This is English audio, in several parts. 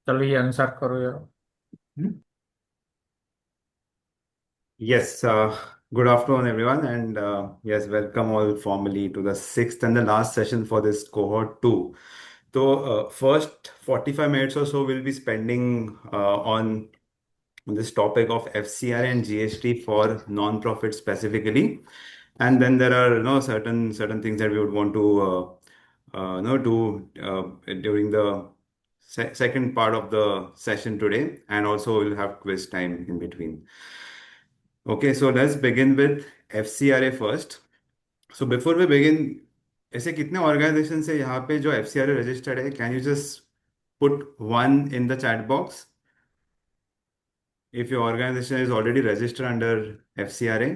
चलिए आंसर करो यार। Yes, good afternoon, everyone, and yes, welcome all formally to the sixth and the last session for this cohort two. So, first 45 minutes or so we'll be spending on this topic of FCRA and GST for non-profit specifically, and then there are certain things that we would want to do during the second part of the session today, and also we'll have quiz time in between. Okay, so let's begin with FCRA first. So before we begin, ऐसे कितने organisation है यहाँ पे जो FCRA registered है? Can you just put one in the chat box if your organisation is already registered under FCRA.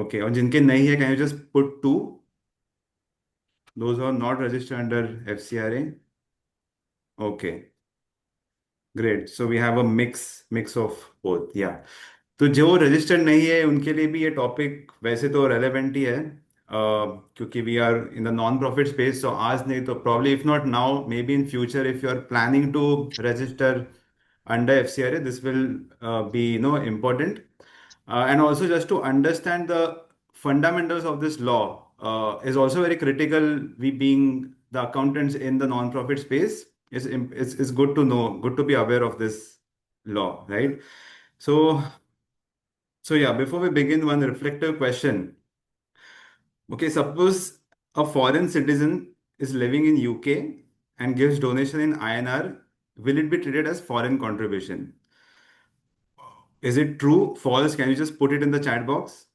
Okay, और जिनके नहीं है can you just put two those are not registered under FCRA. Okay, great. So we have a mix of both. या तो जो registered नहीं है उनके लिए भी ये टॉपिक वैसे तो रेलेवेंट ही है, क्योंकि we are in the non profit space. So आज नहीं तो probably if not now maybe in future if you are planning to register under FCRA, this will be important. And also just to understand the fundamentals of this law is also very critical. We being the accountants in the non-profit space, is good to know, good to be aware of this law, right? So yeah, before we begin, one reflective question. Okay, suppose a foreign citizen is living in UK and gives donation in INR, will it be treated as foreign contribution? Is it true, false? Can you just put it in the chat box?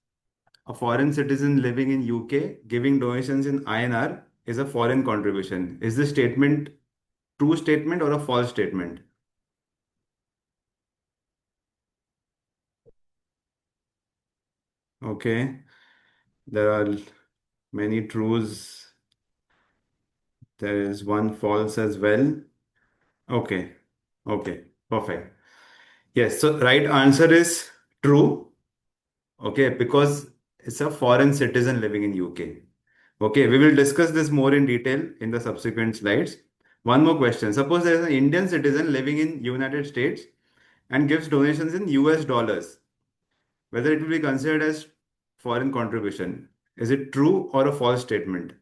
A foreign citizen living in UK giving donations in INR is a foreign contribution. Is this statement true statement or a false statement? Okay, there are many truths. There is one false as well. Okay. Okay. Perfect. Yes. So right answer is true. Okay. Because it's a foreign citizen living in UK. Okay. We will discuss this more in detail in the subsequent slides. One more question. Suppose there is an Indian citizen living in United States and gives donations in US dollars. Whether it will be considered as foreign contribution. Is it true or a false statement?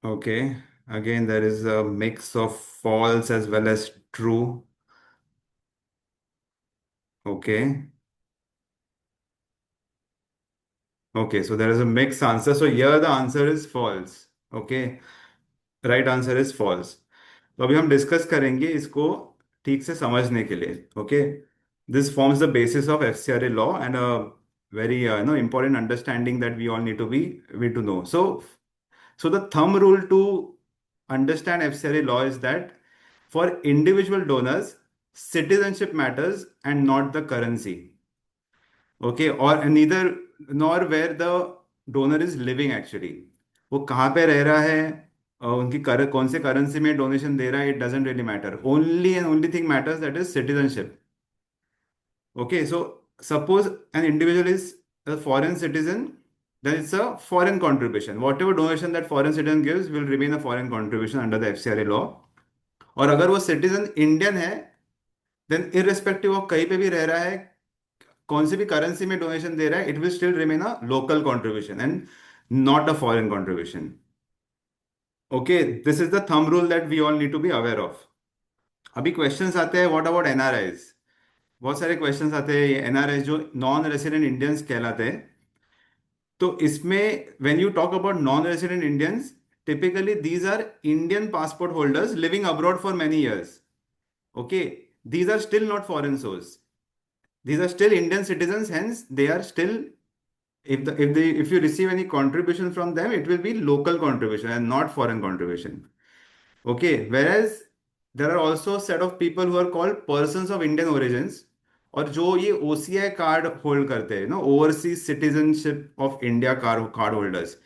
Okay. Again, there is a mix of false as well as true. Okay. Okay, so there is a mixed answer. So here the answer is false. Okay, right answer is false. तो अभी हम discuss करेंगे इसको ठीक से समझने के लिए. Okay, this forms the basis of FCRA law and a very important understanding that we all need to know. So the thumb rule to understand FCRA law is that for individual donors, citizenship matters and not the currency. Okay, और neither nor where the donor is living actually. वो कहाँ पे रह रहा है, उनकी कौन से करेंसी में डोनेशन दे रहा है, it doesn't really matter. Only and only thing matters that is citizenship. Okay, so suppose an individual is a foreign citizen, then it's a foreign contribution. Whatever donation that foreign citizen gives will remain a foreign contribution under the FCRA law. और अगर वो citizen Indian है, then irrespective of कहीं पे भी रह रहा है, कौन सी भी करेंसी में डोनेशन दे रहा है, it will still remain a local contribution and not a foreign contribution. Okay, this is the thumb rule that we all need to be aware of. अभी क्वेश्चंस आते हैं, व्हाट अबाउट NRIs. बहुत सारे questions आते हैं. NRIs जो non resident Indians कहलाते हैं, तो इसमें when you talk about non resident Indians, typically these are Indian passport holders living abroad for many years. Okay, these are still not foreign souls. These are still Indian citizens, hence they are still, if you receive any contribution from them, it will be local contribution and not foreign contribution. Okay, whereas there are also a set of people who are called persons of Indian origins, और जो ये OCI card hold करते हैं, overseas citizenship of India card card holders.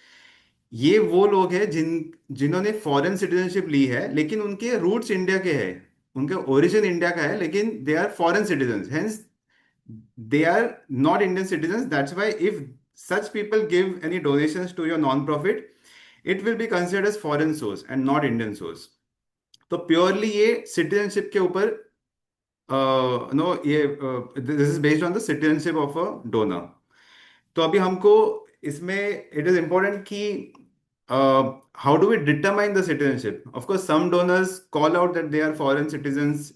ये वो लोग हैं जिन्होंने फॉरेन सिटीजनशिप ली है, लेकिन उनके रूट्स इंडिया के हैं, उनके ओरिजिन इंडिया का है, लेकिन they are foreign citizen. Hence they are not Indian citizens. That's why if such people give any donations to your non-profit, it will be considered as foreign source and not Indian source. तो purely ये citizenship के ऊपर no ये this is based on the citizenship of a donor. तो अभी हमको इसमें it is important कि how do we determine the citizenship. Of course some donors call out that they are foreign citizens,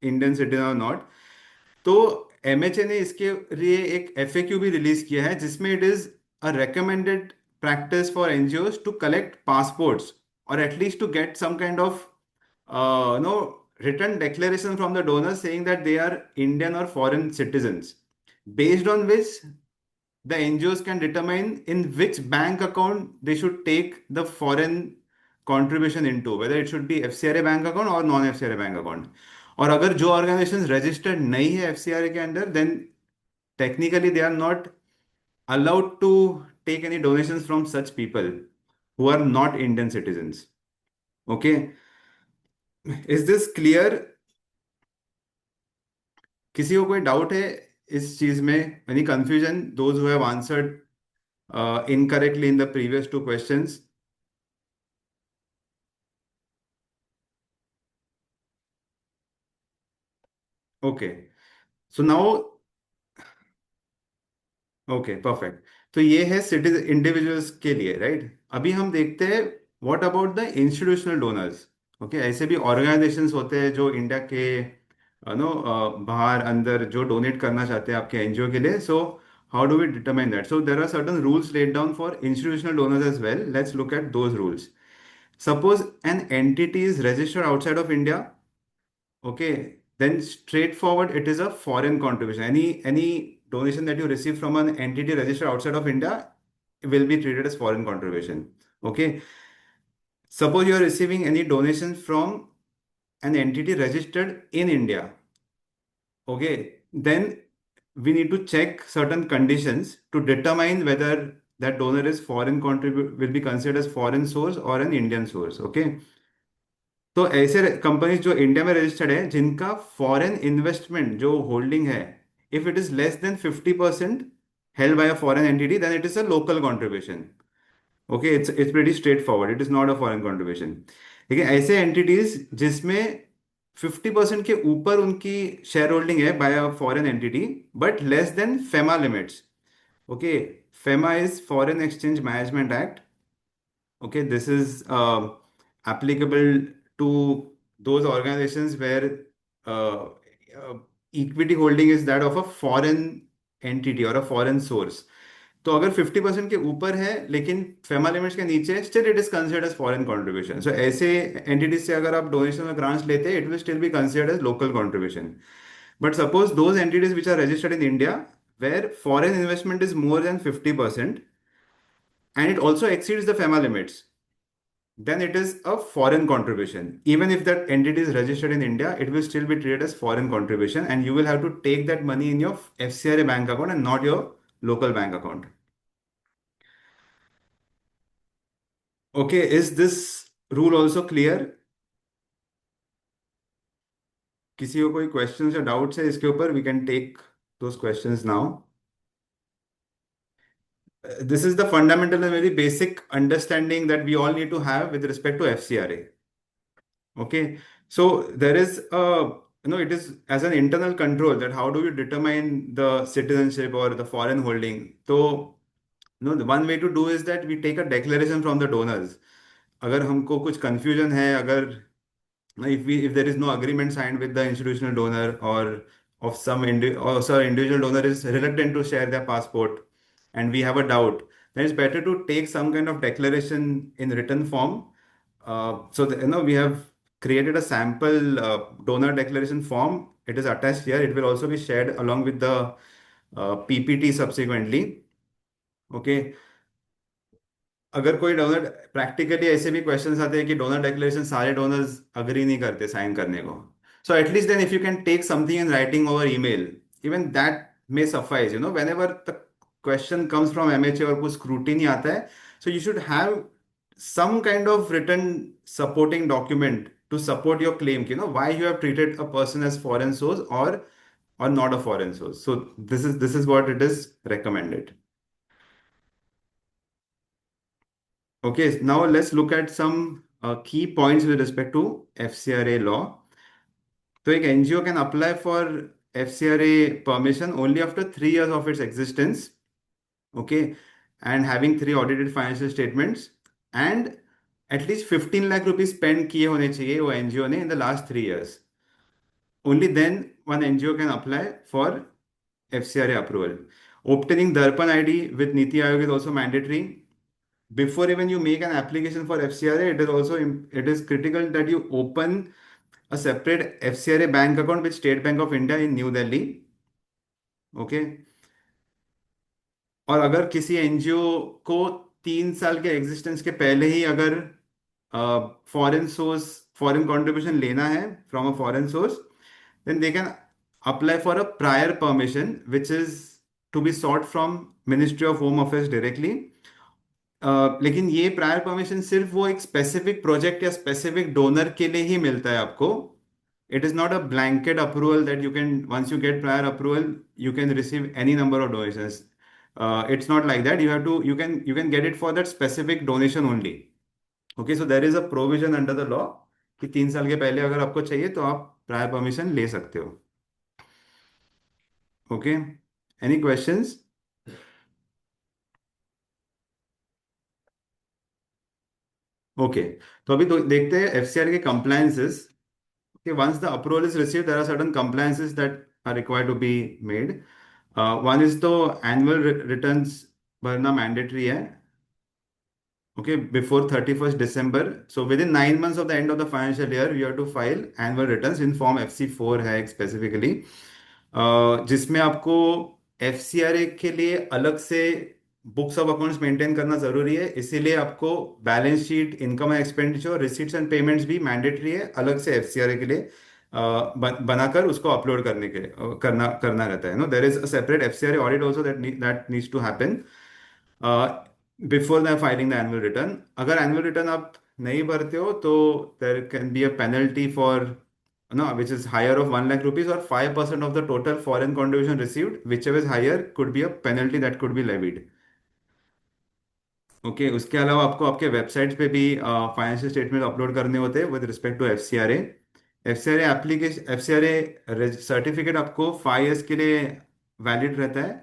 Indian citizen और not. तो MHA ने इसके लिए एक एफएक्यू भी रिलीज किया है जिसमें it is a recommended practice for NGOs to collect passports or at least to get some kind of no written declaration from the donor saying that they are Indian or foreign citizens, based on which the NGOs can determine in which bank account they should take the foreign contribution into, whether it should be FCRA bank account or non FCRA bank account. और अगर जो organisation registered नहीं है FCRA के अंदर, then technically they are not allowed to take any donations from such people who are not Indian citizens. Okay, is this clear? किसी को कोई डाउट है इस चीज में? Any confusion? Those who have answered incorrectly in the previous two questions? Okay, so now, okay perfect. तो ये है सिटीजन इंडिविजुअल्स के लिए, राइट? अभी हम देखते हैं what about the institutional donors. Okay, ऐसे भी ऑर्गेनाइजेशंस होते हैं जो इंडिया के नो बाहर अंदर जो डोनेट करना चाहते हैं आपके एनजीओ के लिए. So how do we determine that? So there are certain rules laid down for institutional donors as well. Let's look at those rules. Suppose an entity is registered outside of India. Okay, then straightforward, it is a foreign contribution. Any donation that you receive from an entity registered outside of India will be treated as foreign contribution. Okay. Suppose you are receiving any donation from an entity registered in India. Okay, then we need to check certain conditions to determine whether that donor is foreign contribute will be considered as foreign source or an Indian source. Okay. तो ऐसे companies जो India में registered है जिनका foreign investment जो holding है, if it is less than 50% held by a foreign entity, then it is a local contribution. Okay, it's pretty straightforward. It is not a foreign contribution. ठीक है, ऐसे entities जिसमें 50% के ऊपर उनकी शेयर होल्डिंग है by a foreign entity but less than FEMA limits. Okay, FEMA is foreign exchange management act. Okay, this is applicable to those organizations where uh, uh, equity holding is that of a foreign entity or a foreign source. तो अगर 50% के ऊपर है लेकिन FEMA limits के नीचे, still it is considered as foreign contribution. So ऐसे entities से अगर आप डोनेशन और ग्रांट्स लेते हैं, it will still be considered as local contribution. But suppose those entities which are registered in India where foreign investment is more than 50% and it also exceeds the FEMA limits, then it is a foreign contribution. Even if that entity is registered in India, it will still be treated as foreign contribution, and you will have to take that money in your FCRA bank account and not your local bank account. Okay, is this rule also clear? किसी को कोई questions या doubts है इसके ऊपर? We can take those questions now. This is the fundamental and very basic understanding that we all need to have with respect to FCRA. Okay, so there is a, it is as an internal control that how do you determine the citizenship or the foreign holding. So the one way to do is that we take a declaration from the donors. अगर हमको कुछ confusion है, अगर if there is no agreement signed with the institutional donor or of some individual donor is reluctant to share their passport and we have a doubt, then it's better to take some kind of declaration in written form. We have created a sample donor declaration form. It is attached here. It will also be shared along with the PPT subsequently. Okay. अगर कोई donor, practically ऐसे भी questions आते हैं कि donor declaration सारे donors agree नहीं करते साइन करने को. So at least then if you can take something in writing over email, even that may suffice. Whenever the question comes from MHA और कुछ स्क्रूटिनी आता है, so you should have some kind of written supporting document to support your claim, why you have treated a person as foreign source or not a foreign source. So this is what it is recommended. Okay, now let's look at some key points with respect to FCRA law. So, एक NGO can apply for FCRA permission only after 3 years of its existence, okay, and having three audited financial statements and at least 15 lakh rupees spent किए होने चाहिए वो NGO ने in the last 3 years. Only then one NGO can apply for FCRA approval. Obtaining Darpan ID with Niti Aayog is also mandatory. Before even you make an application for FCRA, it is critical that you open a separate FCRA bank account with State Bank of India in New Delhi. Okay. और अगर किसी NGO को 3 साल के existence के पहले ही अगर foreign source foreign contribution लेना है from a foreign source then they can apply for a prior permission which is to be sought from ministry of home affairs directly. लेकिन ये प्रायर परमिशन सिर्फ वो एक स्पेसिफिक प्रोजेक्ट या specific donor के लिए ही मिलता है आपको. It is not a blanket approval that you can, once you get prior approval, you can receive any number of donations. It's not like that. You can get it for that specific donation only. Okay, so there is a provision under the law कि 3 साल के पहले अगर आपको चाहिए तो आप prior permission ले सकते हो. Okay, any questions? ओके, तो अभी तो देखते हैं एफसीआर के compliances. Okay, once the approval is received, there are certain compliances that are required to be made. One is the annual returns भरना mandatory है. Okay, before 31st December. So within 9 months of the end of the financial year, you have to file annual returns in form FC4 है specifically. जिसमें आपको FCRA के लिए अलग से books of accounts maintain करना जरूरी है. इसीलिए आपको balance sheet, income and expenditure, receipts and payments भी मैंडेटरी है अलग से FCRA के लिए बनाकर उसको अपलोड करने के करना करना रहता है. No, there is a separate FCRA audit also that needs to happen before the filing the annual return. अगर एनुअल रिटर्न आप नहीं भरते हो तो there can be a penalty for no, which is higher of 1 lakh rupees or 5% of the total foreign contribution received, whichever is higher could be a penalty that could be levied. Okay, उसके अलावा आपको आपके website पे भी financial statement upload करने होते हैं with respect to FCRA. FCRA application, FCRA certificate आपको 5 years के लिए वैलिड रहता है.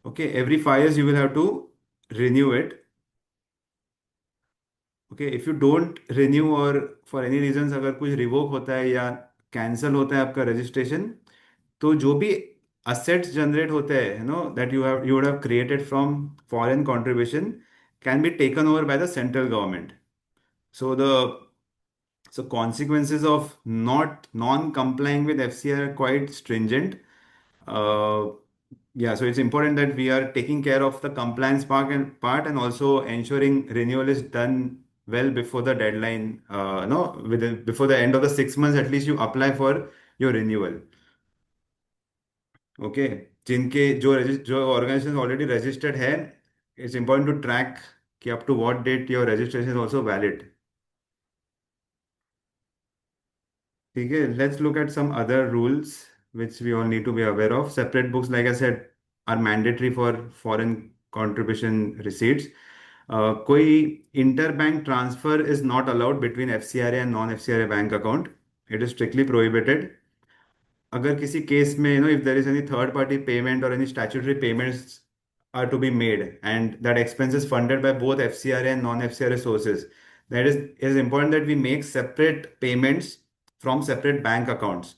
Okay, every 5 years you will have to renew it. Okay, if you don't renew और फॉर एनी रीजंस अगर कुछ रिवोक होता है या कैंसिल होता है आपका रजिस्ट्रेशन, तो जो भी असेट्स जनरेट होते हैं that you would have created from foreign contribution can be taken over by the central government. So the consequences of not non-complying with FCR are quite stringent. Uh, yeah, so it's important that we are taking care of the compliance part and also ensuring renewal is done well before the deadline. No, within before the end of the 6 months, at least you apply for your renewal. Okay, जिनके जो organisation already registered है, it's important to track कि up to what date your registration is also valid. ठीक है, let's look at some other rules which we all need to be aware of. Separate books, like I said, are mandatory for foreign contribution receipts. कोई interbank transfer is not allowed between FCRA and non-FCRA bank account. It is strictly prohibited. अगर किसी case में if there is any third party payment or any statutory payments are to be made and that expense is funded by both FCRA and non-FCRA sources, that is it is important that we make separate payments from separate bank accounts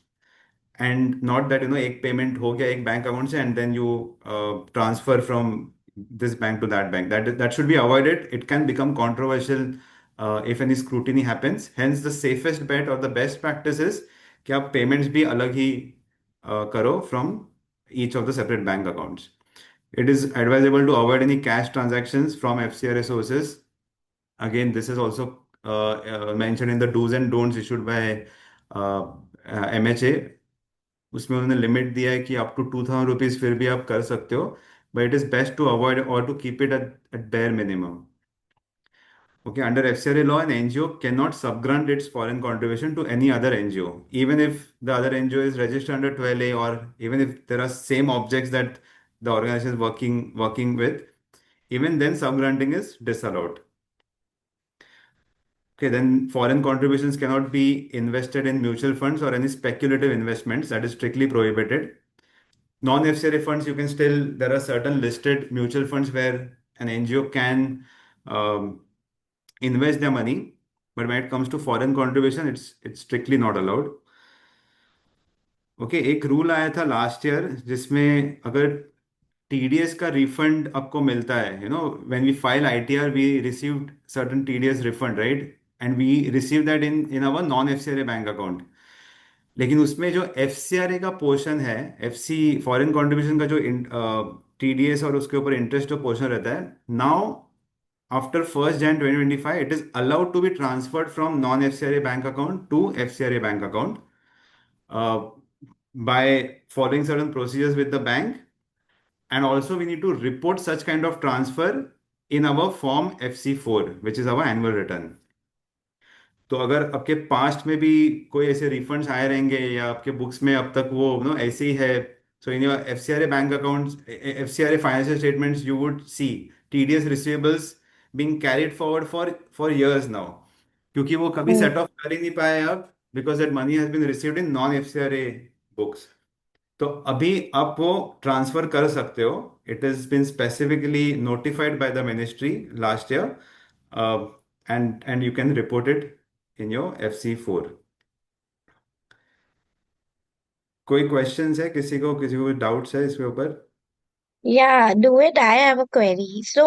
and not that एक payment हो गया एक bank account से and then you transfer from this bank to that bank. That should be avoided. It can become controversial if any scrutiny happens. Hence the safest bet or the best practice is कि आप payments भी अलग ही करो from each of the separate bank accounts. It is advisable to avoid any cash transactions from FCRA sources. Again, this is also mentioned in the do's and don'ts issued by MHA. उसमें उन्होंने limit दिया है कि up to 2,000 rupees फिर भी आप कर सकते हो, but it is best to avoid और to keep it at bare minimum. Okay, under FCRA law, an NGO cannot subgrant its foreign contribution to any other NGO, even if the other NGO is registered under 12A or even if there are same objects that the organization is working with, even then subgranting is disallowed. Okay, then foreign contributions cannot be invested in mutual funds or any speculative investments. That is strictly prohibited. Non-FCRA funds, you can still, there are certain listed mutual funds where an NGO can um, invest their money, but when it comes to foreign contribution, it's strictly not allowed. Okay, एक rule आया था last year जिसमें अगर TDS का refund आपको मिलता है, when we file ITR we received certain TDS refund, right, and we receive that in our non FCRA bank account. लेकिन उसमें जो एफसीआरए का पोर्शन है, एफसी फॉरेन कंट्रीब्यूशन का जो टीडीएस और उसके ऊपर इंटरेस्ट जो पोर्शन रहता है, now after 1 Jan 2025 it is allowed to be transferred from non FCRA bank account to FCRA bank account by following certain procedures with the bank, and also we need to report such kind of transfer in our form FC4, which is our annual return. तो अगर आपके past में भी कोई ऐसे refunds आए रहेंगे या आपके बुक्स में अब तक वो ऐसे ही है, so in your FCRA bank accounts, FCRA financial statements, you would see TDS receivables being carried forward for years now, क्योंकि वो कभी Hmm. सेट ऑफ कर ही नहीं पाए अब, because that money has been received in non FCRA books. तो अभी आप वो ट्रांसफर कर सकते हो। It is been specifically notified by the ministry last year, and you can report it in your FC4। कोई क्वेश्चंस है, किसी को डाउट्स है इसके ऊपर? Yeah, do it. I have a query. So,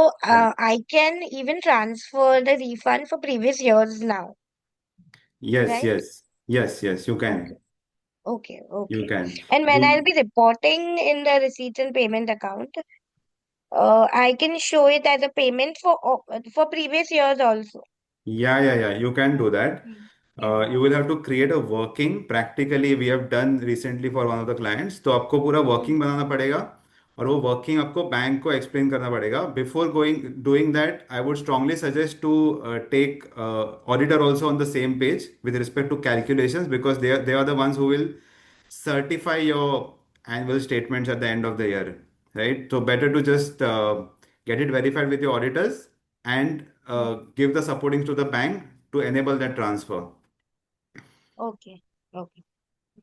I can even transfer the refund for previous years now, yes, right? Yes, yes, yes, you can, Okay, okay, you okay. Can, And when you, I'll be reporting in the receipts and payment account, I can show it as a payment for previous years also. yeah, you can do that. Hmm. Hmm. You will have to create a working, practically we have done recently for one of the clients, तो आपको पूरा Hmm. Working बनाना पड़ेगा, और वो working आपको bank को explain करना पड़ेगा। Before going doing that I would strongly suggest to take auditor also on the same page with respect to calculations, because they are the ones who will certify your annual statements at the end of the year, right? So better to just get it verified with your auditors and Hmm. give the supporting to the bank to enable that transfer. Okay, okay.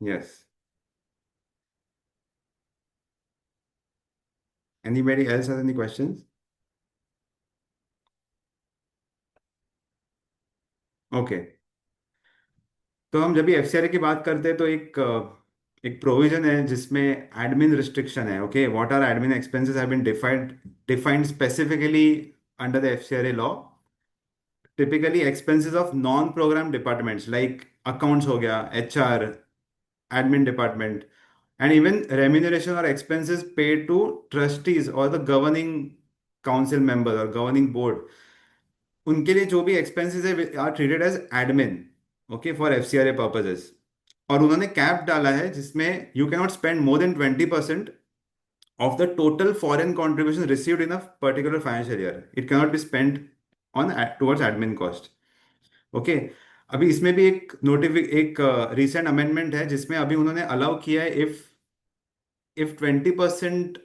Yes. Anybody else has any questions? Okay. तो हम जब भी FCRA की बात करते हैं तो एक प्रोविजन है जिसमें एडमिन रिस्ट्रिक्शन है। Okay, what are admin expenses have been defined specifically under the FCRA law. Typically expenses of non program departments like accounts हो गया, HR, admin department, and even remuneration or expenses paid to trustees or the governing council members or governing board, उनके लिए जो भी expenses है are treated as admin, okay, for FCRA purposes. और उन्होंने cap डाला है जिसमें you cannot spend more than 20% of the total foreign contribution received in a particular financial year. It cannot be spent on towards admin cost. Okay, अभी इसमें भी एक recent amendment है जिसमें अभी उन्होंने अलाउ किया है, if 20%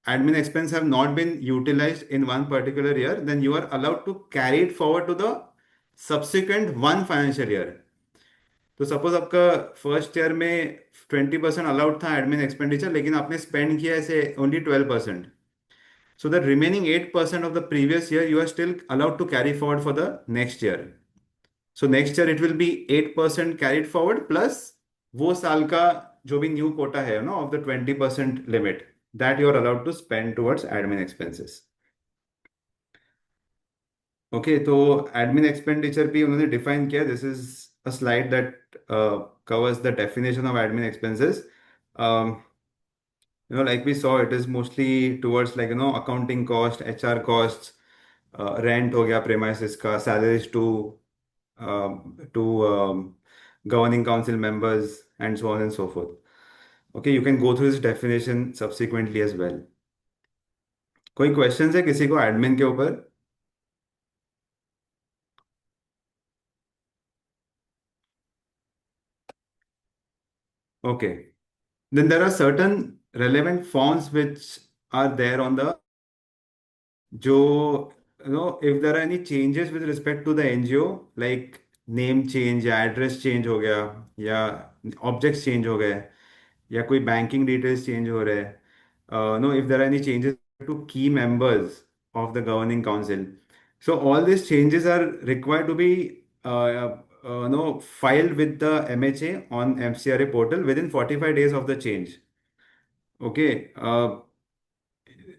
admin expense have not been utilized in one particular year, then you are allowed to carry it forward to the subsequent one financial year. तो सपोज आपका फर्स्ट ईयर में 20% allowed था एडमिन एक्सपेंडिचर, लेकिन आपने spend किया ऐसे only 12%, so the remaining 8% of the previous year you are still allowed to carry forward for the next year. So next year it will be 8% carried forward plus वो साल का जो भी new quota है of the 20% limit, that you are allowed to spend towards admin expenses. Okay, तो admin expenditure भी उन्होंने define किया। This is a slide that covers the definition of admin expenses. Like we saw, it is mostly towards like accounting cost, HR costs, rent हो गया premises का, salaries to governing council members, and so on and so forth. Okay, you can go through this definition subsequently as well. कोई questions है किसी को admin के ऊपर? Okay, then there are certain relevant forms which are there on the जो if there are any changes with respect to the NGO, like name change या address change हो गया, या ऑब्जेक्ट्स चेंज हो गए, या कोई बैंकिंग डिटेल्स चेंज हो रहे हैं, know if there are any changes to key members of the governing council. So all these changes are required to be filed with the MHA on FCRA portal within 45 days of the change. Okay.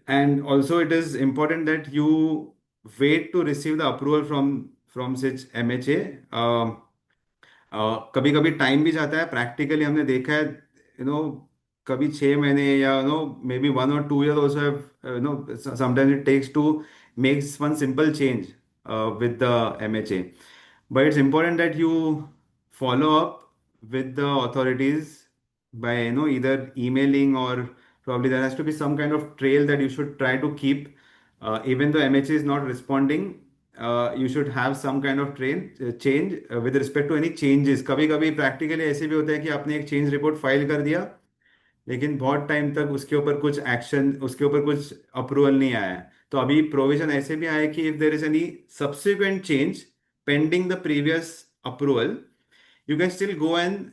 And also it is important that you wait to receive the approval from such MHA. कभी कभी time भी जाता है, practically हमने देखा है, कभी 6 महीने, या may be 1 or 2 years also have, sometimes it takes to make one simple change with the MHA. But it's important that you follow up with the authorities by either emailing, or probably there has to be some kind of trail that you should try to keep. Even though MHA is not responding, you should have some kind of change with respect to any changes. कभी कभी practically ऐसे भी होता है कि आपने एक change report file कर दिया, लेकिन बहुत टाइम तक उसके ऊपर कुछ एक्शन, उसके ऊपर कुछ अप्रूवल नहीं आया है। तो अभी प्रोविजन ऐसे भी आया है कि if there is any subsequent change pending the previous approval, you can still go and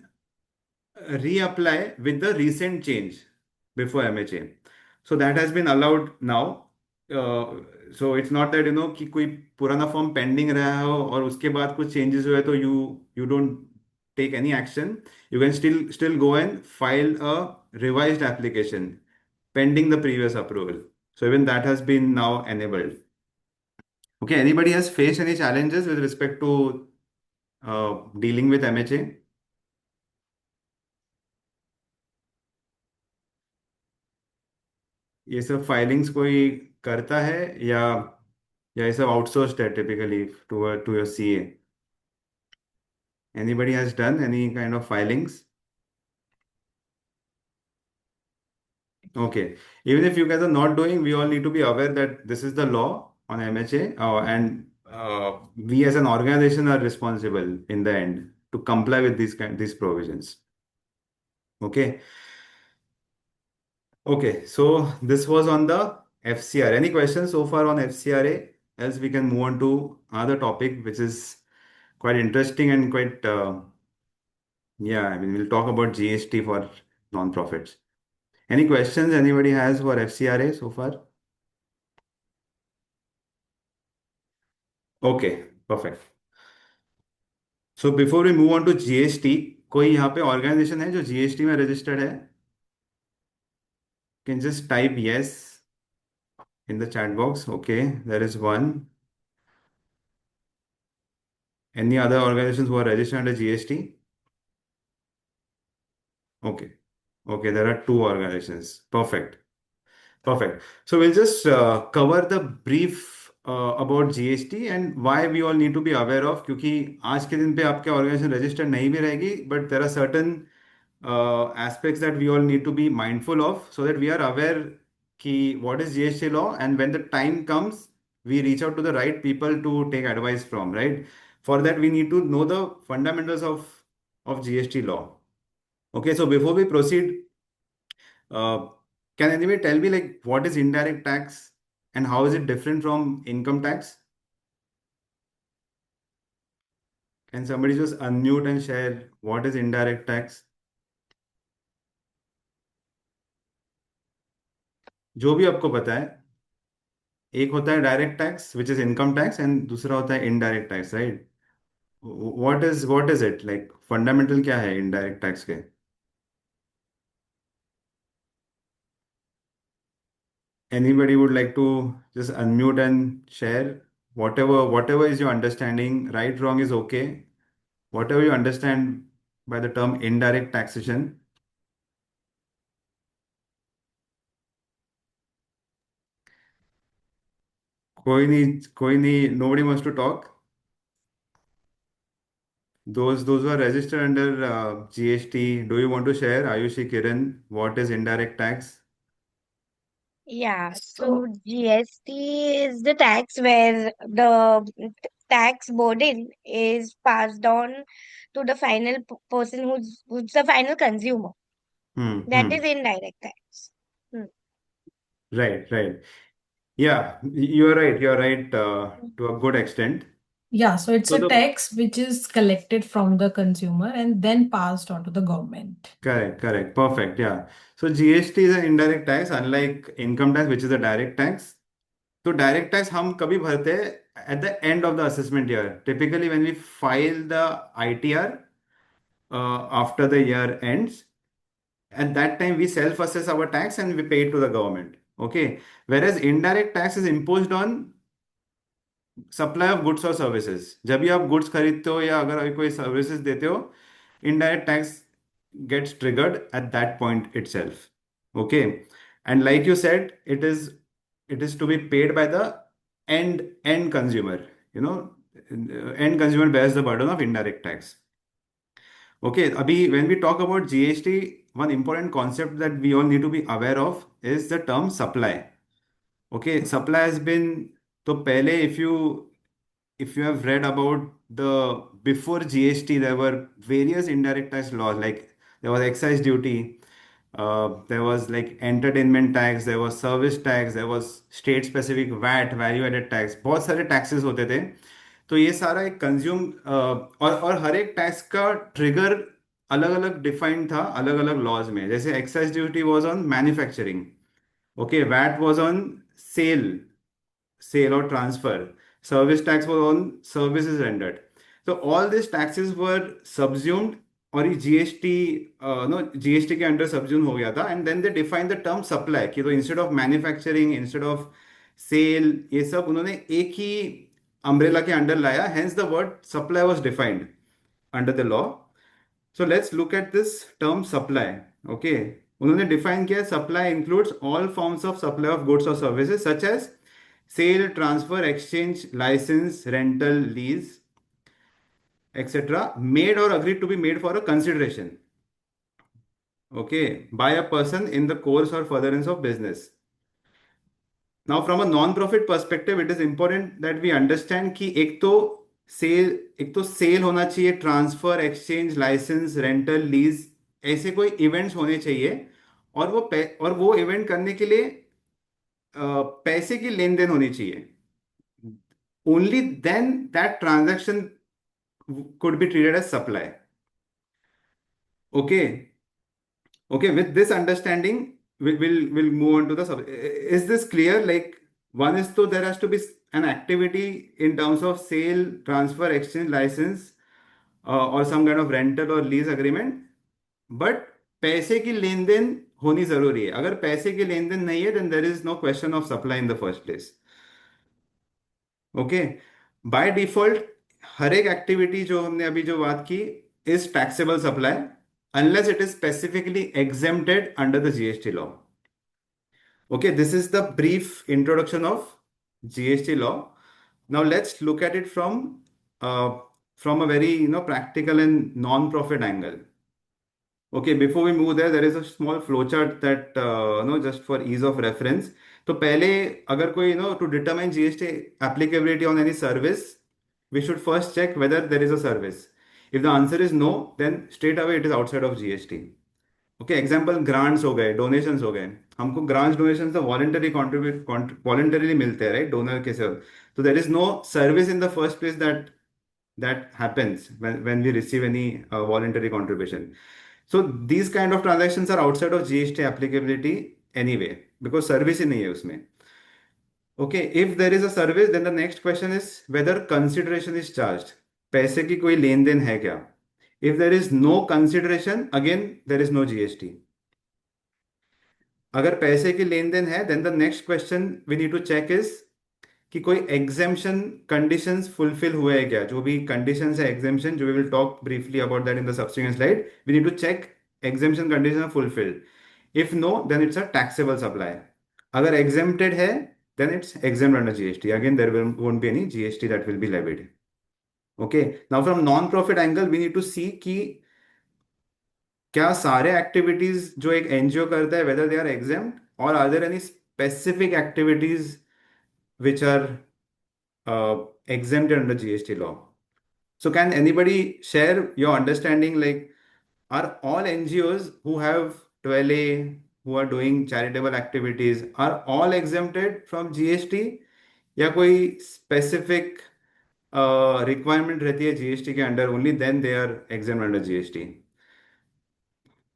reapply with the recent change before MHA. So that has been allowed now. So it's not that कि कोई पुराना form pending रहा हो और उसके बाद कुछ changes हुए तो you don't take any action. You can still go and file a revised application pending the previous approval. So even that has been now enabled. Okay, anybody has faced any challenges with respect to dealing with MHA? ये सब filings कोई करता है, या ये सब outsourced है typically to your CA? Anybody has done any kind of filings? Okay. Even if you guys are not doing, we all need to be aware that this is the law on MHA, and we as an organization are responsible in the end to comply with these provisions. Okay. Okay. So this was on the FCR. Any questions so far on FCRA? Else we can move on to another topic, which is quite interesting and quite, yeah, I mean, we'll talk about GST for non-profits. Any questions anybody has for FCRA so far? Okay, perfect. So before we move on to GST, कोई यहाँ पे organisation है जो GST में registered है? Can just type yes in the chat box. Okay, there is one. Any other organizations who are registered under GST? Okay. Okay, there are two organizations. Perfect. Perfect. So we'll just cover the brief about GST and why we all need to be aware of, क्योंकि आज के दिन पे आपके organisation registered नहीं भी रहेगी, but there are certain aspects that we all need to be mindful of so that we are aware कि what is GST law, and when the time comes we reach out to the right people to take advice from, right? For that we need to know the fundamentals of GST law. Okay, so before we proceed, uh, can anybody tell me like what is indirect tax and how is it different from income tax? Can somebody just unmute and share what is indirect tax? जो भी आपको पता है, एक होता है direct tax which is income tax, and दूसरा होता है indirect tax, right? What is it like, fundamental क्या है इनडायरेक्ट टैक्स के? Anybody would like to just unmute and share whatever is your understanding. Right, wrong is okay. Whatever you understand by the term indirect taxation. कोई नहीं, nobody wants to talk. Those who are registered under GST, do you want to share, Ayushi, Kiran, what is indirect tax? Yeah, so GST is the tax where the tax burden is passed on to the final person who's the final consumer. Hmm, That is hmm. indirect tax. Hmm. Right, right. Yeah, you're right to a good extent. Yeah, so it's So a the tax which is collected from the consumer and then passed on to the government. correct, perfect. Yeah. So GST is an indirect tax, unlike income tax, which is a direct tax. तो direct tax हम कभी भरते हैं at the end of the assessment year typically when we file the ITR after the year ends at that time we self assess our tax and we pay it to the government, okay, whereas indirect tax is imposed on supply of goods और services जब भी आप goods खरीदते हो या अगर कोई services देते हो indirect tax gets triggered at that point itself, okay, and like you said it is to be paid by the end consumer, you know, end consumer bears the burden of indirect tax. Okay, abhi when we talk about GST, one important concept that we all need to be aware of is the term supply. Okay, supply has been, तो पहले if you have read about the before GST, there were various indirect tax laws. Like there was excise duty, there was like entertainment tax, there was service tax, there was state specific VAT, value added tax. बहुत सारे taxes होते थे. तो ये सारा एक consume और हर एक टैक्स का ट्रिगर अलग अलग डिफाइंड था अलग अलग लॉज में. जैसे excise duty was on manufacturing, okay, VAT was on sale sale or transfer. Service tax was on services rendered. So all these taxes were subsumed और ये जीएसटी नो जीएसटी के अंडर सबज्यूम हो गया था and then they define the term supply कि तो instead of manufacturing instead of sale ये सब उन्होंने एक ही अम्ब्रेला के अंडर लाया hence the word supply was defined under the law. So let's look at this term supply. Okay. उन्होंने define किया supply includes all forms of supply of goods or services such as sale, transfer, exchange, license, rental, lease, etc. made or agreed to be made for a consideration. Okay. By a person in the course or furtherance of business. Now, from a non-profit perspective, it is important that we understand कि एक तो sale होना चाहिए, transfer, exchange, licence, rental, lease, ऐसे कोई events होने चाहिए और वो इवेंट करने के लिए पैसे की लेन देन होनी चाहिए. Only then that transaction could be treated as supply. Okay. Okay, with this understanding, we'll move on to the sub. Is this clear? Like one is to there has to be an activity in terms of sale, transfer, exchange, license, or some kind of rental or lease agreement. But पैसे की लेन देन होनी जरूरी है. अगर पैसे की लेन then नहीं है, then there is no question of supply in the first place. Okay. By default हर एक एक्टिविटी जो हमने अभी जो बात की is taxable supply unless it is specifically exempted under the GST law. Okay, this is the brief introduction of GST law. Now let's look at it uh, from a very practical and non-profit angle. Okay, before we move there, there is a small flowchart that just for ease of reference. तो पहले अगर कोई to determine GST applicability on any service, we should first check whether there is a service. If the answer is no, then straight away it is outside of GST. Okay, example grants हो गए, donations हो गए. हमको grants donations तो voluntary contribute voluntarily मिलते हैं, right, donor के से. तो there is no service in the first place that happens when we receive any voluntary contribution. So these kind of transactions are outside of GST applicability anyway because service ही नहीं है उसमें. Okay, if there is a service, then the next question is whether consideration is charged. पैसे की कोई लेन then है क्या? If there is no consideration, again there is no GST. अगर पैसे की लेन देन है, then the next question we need to check is कि कोई एग्जेम्पशन कंडीशंस फुलफिल हुए हैं क्या. जो भी कंडीशंस है एग्जेम्पशन, जो we will talk briefly about that in the subsequent slide, we need to check exemption condition are fulfilled. If no, then it's a taxable supply. अगर एग्जेम्प्टेड है, then it's exempt under GST. Again, there won't be any GST that will be levied. Okay. Now, from non-profit angle, we need to see कि क्या सारे activities जो एक NGO करता है whether they are exempt or are there any specific activities which are exempted under GST law. So, can anybody share your understanding? Like, are all NGOs who have 12A who are doing charitable activities are all exempted from GST, या कोई specific requirement रहती है GST के under, only then they are exempt under GST?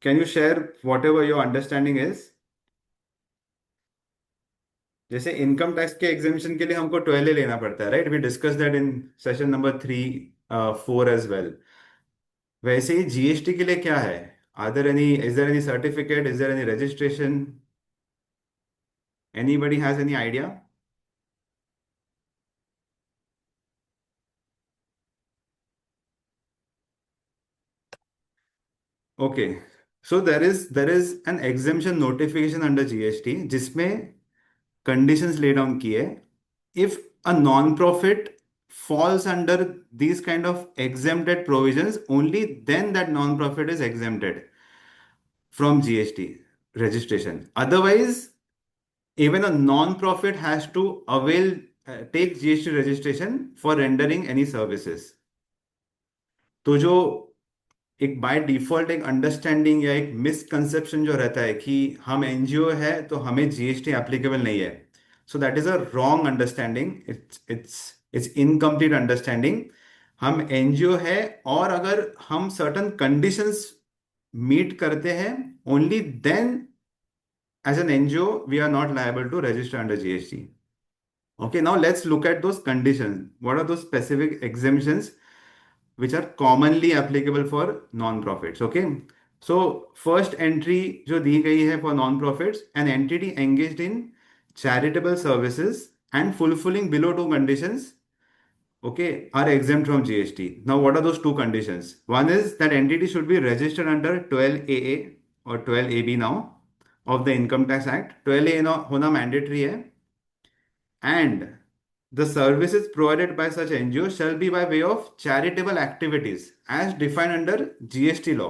Can you share whatever your understanding is? जैसे income tax के exemption के लिए हमको 12A लेना पड़ता है, right? We discuss that in session number 3, 4 as well. वैसे ही जीएसटी के लिए क्या है? Are there any, is there any certificate, is there any registration? Anybody has any idea? Okay, so there is N exemption notification under GST जिसमें conditions laid down की है. If a non-profit falls under these kind of exempted provisions, only then that non-profit is exempted from GST registration. Otherwise, even a non-profit has to avail take GST registration for rendering any services. तो जो एक by default एक understanding या एक misconception जो रहता है कि हम एनजीओ है तो हमें जीएसटी एप्लीकेबल नहीं है, so that is a wrong understanding, it's incomplete understanding. हम एनजीओ है और अगर हम सर्टन कंडीशंस मीट करते हैं, only then as an NGO we are not liable to register under GST. Okay, now let's look at those conditions. What are those specific exemptions which are commonly applicable for non-profits? Okay, so first entry जो दी गई है for non-profits, an entity engaged in charitable services and fulfilling below two conditions, okay, are exempt from GST. Now what are those two conditions? One is that entity should be registered under 12AA or 12AB now of the Income Tax Act. 12A ना होना mandatory है, and the services provided by such NGOs shall be by way of charitable activities as defined under GST law.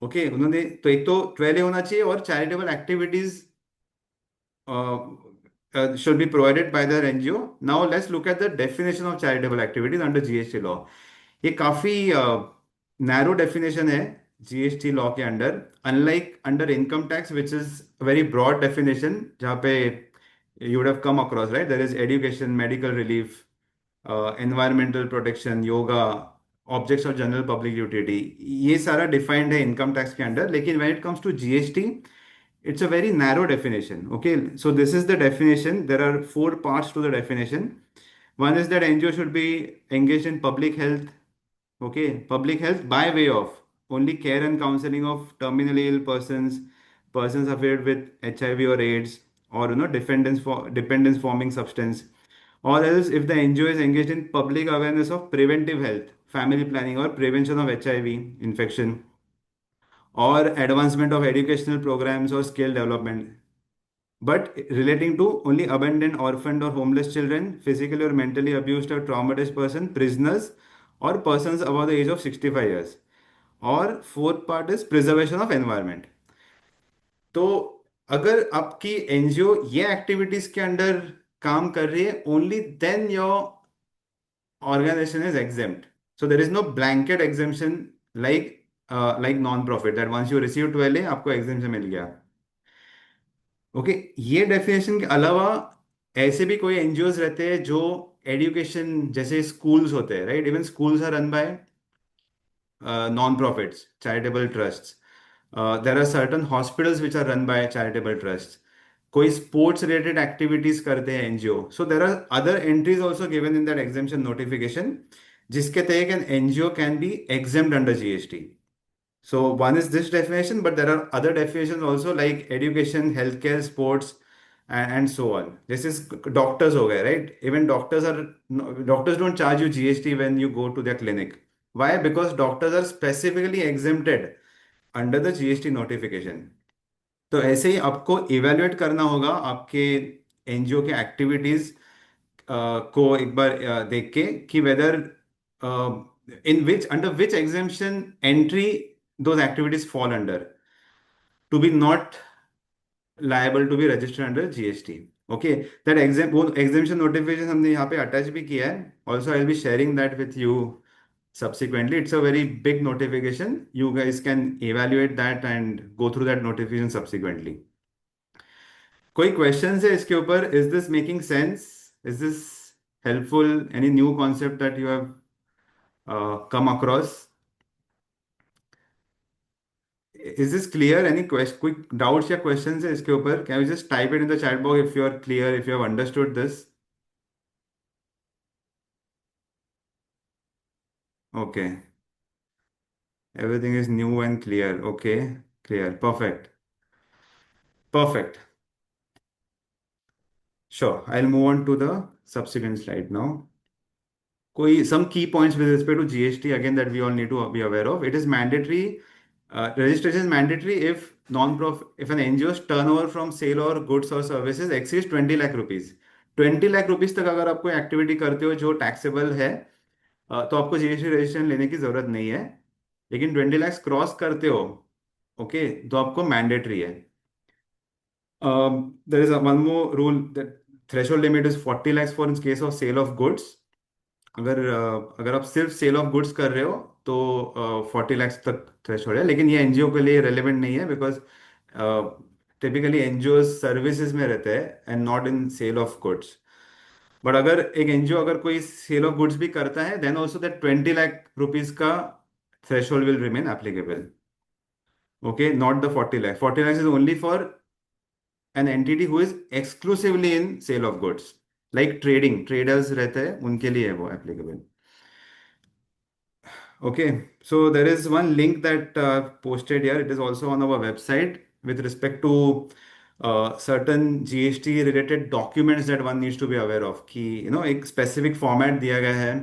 Okay, उन्होंने तो एक तो 12A होना चाहिए और charitable activities should be provided by their NGO. Now let's look at the definition of charitable activities under GST law. ये काफी narrow definition है जीएसटी लॉ के under, unlike under income tax which is very broad definition, जहाँ पे you would have come across, right? There is education, medical relief, environmental protection, yoga, objects of general public utility. ये सारा defined है income tax के under, लेकिन when it comes to GST, it's a very narrow definition. Okay, so this is the definition. There are four parts to the definition. One is that NGO should be engaged in public health. Okay, public health by way of only care and counseling of terminally ill persons, persons affected with HIV or AIDS, or dependence forming substance, or else if the NGO is engaged in public awareness of preventive health, family planning, or prevention of HIV infection, or advancement of educational programs or skill development, but relating to only abandoned, orphaned, or homeless children, physically or mentally abused or traumatized person, prisoners, or persons above the age of 65 years. और fourth part is preservation of environment. तो अगर आपकी NGO ये activities के under काम कर रही है, only then your organisation is exempt. So there is no blanket exemption like non profit that once you receive 12A आपको एग्जेम्पशन मिल गया. ओके, ये डेफिनेशन के अलावा ऐसे भी कोई एनजीओज रहते हैं जो एजुकेशन, जैसे स्कूल्स होते हैं, right? Even schools are run by non-profits, charitable trusts. There are certain hospitals which are run by charitable trusts. कोई स्पोर्ट्स रिलेटेड एक्टिविटीज करते हैं NGO, so there are other entries also given in that exemption notification, जिसके तहत an NGO can be exempt under GST. So one is this definition, but there are other definitions also like education, healthcare, sports, and so on. This is doctors हो गए, right? Even doctors don't charge you GST when you go to their clinic. Why? Because doctors are specifically exempted under the GST notification. तो ऐसे ही आपको evaluate करना होगा आपके NGO के activities को एक बार देख के कि weather in which under which exemption entry those activities fall under to be not liable to be registered under GST. Okay, that exemption notification हमने यहाँ पे अटैच भी किया है. Also I'll be sharing that with you subsequently. It's a very big notification. You guys can evaluate that and go through that notification subsequently. कोई questions है इसके ऊपर? Is this making sense? Is this helpful? Any new concept that you have come across? Is this clear? Any quick doubts या questions है इसके ऊपर? Can you just type it in the chat box if you are clear, if you have understood this? Okay. Everything is new and clear. Okay. Clear. Perfect. Perfect. Sure. I'll move on to the subsequent slide now. Some key points with respect to GST again that we all need to be aware of. It is mandatory. Registration is mandatory if if an NGO's turnover from sale or goods or services exceeds 20 lakh rupees. 20 lakh rupees तक अगर आप कोई activity करते हो जो taxable है, तो आपको जीएसटी रजिस्ट्रेशन लेने की जरूरत नहीं है. लेकिन 20 लाख क्रॉस करते हो, ओके, तो आपको मैंडेटरी है. There is one more rule that threshold limit is 40 lakhs for in case of sale of goods. अगर आप सिर्फ सेल ऑफ गुड्स कर रहे हो तो 40 लाख तक थ्रेशोल्ड है. लेकिन ये एनजीओ के लिए रेलेवेंट नहीं है बिकॉज टिपिकली एनजीओ सर्विसेज में रहते हैं and not in sale of goods. But अगर एक एनजीओ अगर कोई सेल ऑफ गुड्स भी करता है then also that 20 lakh rupees का threshold will remain applicable. Okay, not the 40 lakh. 40 lakh is only for an entity who is exclusively in sale of goods, like traders रहते हैं उनके लिए है वो applicable. Okay, so there is one link that posted here. It is also on our website with respect to certain GST related documents that one needs to be aware of. कि एक specific format दिया गया है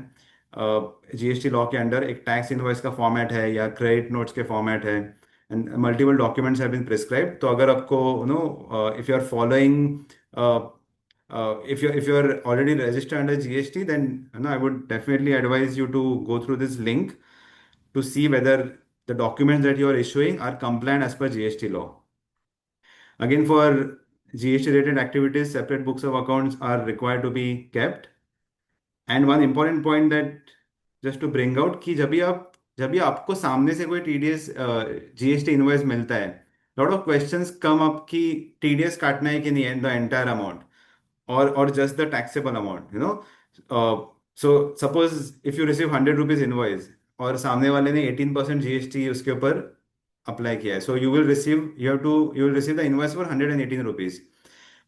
GST law के अंदर. एक tax invoice का format है या credit notes के format है and multiple documents have been prescribed. तो अगर आपको if you are following if you are already registered under GST, then I would definitely advise you to go through this link to see whether the documents that you are issuing are compliant as per GST law. Again, for GST related activities, separate books of accounts are required to be kept. And one important point that just to bring out कि जब भी आपको सामने से कोई TDS GST invoice मिलता है, lot of questions come up कि TDS काटना है कि नहीं the entire amount or just the taxable amount. So suppose if you receive 100 rupees invoice और सामने वाले ने 18% GST उसके ऊपर अप्लाई किया है, so you will receive the invoice for 118 rupees.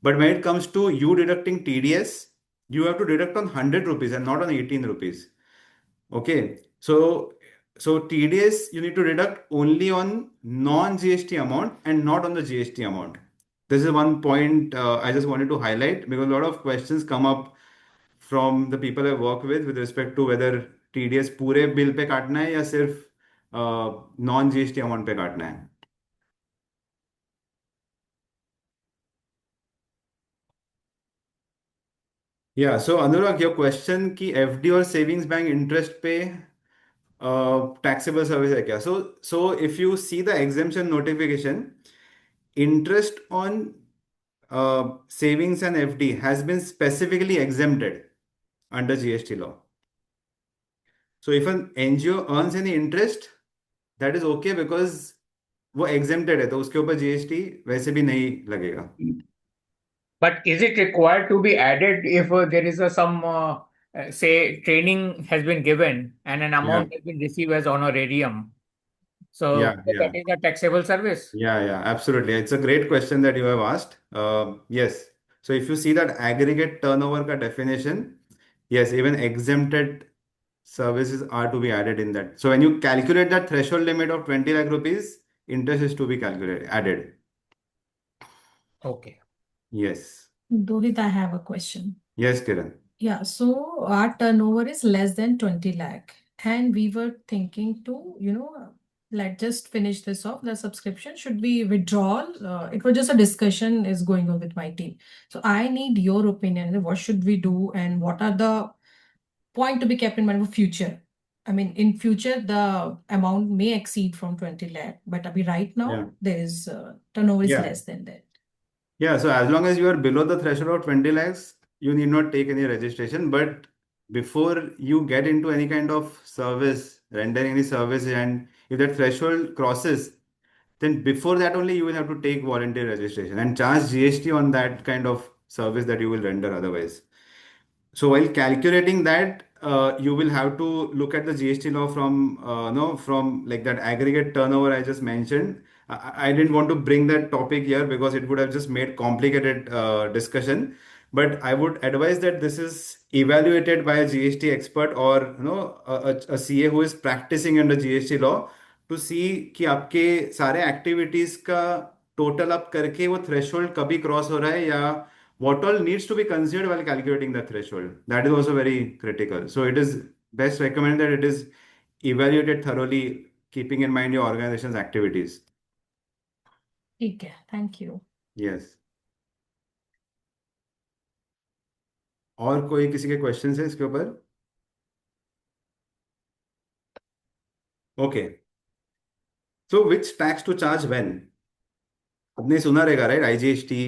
But when it comes to you deducting TDS, you have to deduct on 100 rupees and not on 18 rupees. Okay, so TDS you need to deduct only on non-GST amount and not on the GST amount. This is one point I just wanted to highlight because a lot of questions come up from the people I work with respect to whether TDS पूरे bill pay काटना है या सिर्फ non GST amount पे काटना है. Yeah, so Anurag, your question कि FD और सेविंग्स बैंक इंटरेस्ट पे टैक्सेबल सर्विस है क्या? So if you see the exemption notification, interest on savings and FD has been specifically exempted under GST law. So if an NGO earns any interest, that is okay because वो exempted है तो उसके ऊपर GST वैसे भी नहीं लगेगा. But is it required to be added if there is some, say, training has been given and an amount has been received as honorarium? So Yeah, that is a taxable service. Yeah, absolutely. It's a great question that you have asked. Yes. So if you see that aggregate turnover का definition, yes, even exempted services are to be added in that. So when you calculate that threshold limit of 20 lakh rupees, interest is to be added. Okay. Yes. Dorit, I have a question. Yes, Kiran. Yeah, so our turnover is less than 20 lakh. And we were thinking to, let's just finish this off. The subscription should be withdrawal. It was just a discussion is going on with my team. So I need your opinion. What should we do and what are the point to be kept in mind for future? I mean, in future, the amount may exceed from 20 lakh, but right now, there is turnover is less than that. Yeah, so as long as you are below the threshold of 20 lakhs, you need not take any registration. But before you get into any kind of service, rendering any service, and if that threshold crosses, then before that only you will have to take voluntary registration and charge GST on that kind of service that you will render otherwise. So while calculating that, you will have to look at the GST law from no from like that aggregate turnover I just mentioned. I didn't want to bring that topic here because it would have just made complicated discussion. But I would advise that this is evaluated by a GST expert or a CA who is practicing under GST law to see कि आपके सारे activities का total up करके वो threshold कभी cross हो रहा है या what all needs to be considered while calculating the threshold. That is also very critical. So it is best recommended that it is evaluated thoroughly, keeping in mind your organization's activities. ठीक है, thank you. Yes. और कोई किसी के question है इसके ऊपर? Okay, so which tax to charge when? आपने सुना रहेगा राइट, आईजीएसटी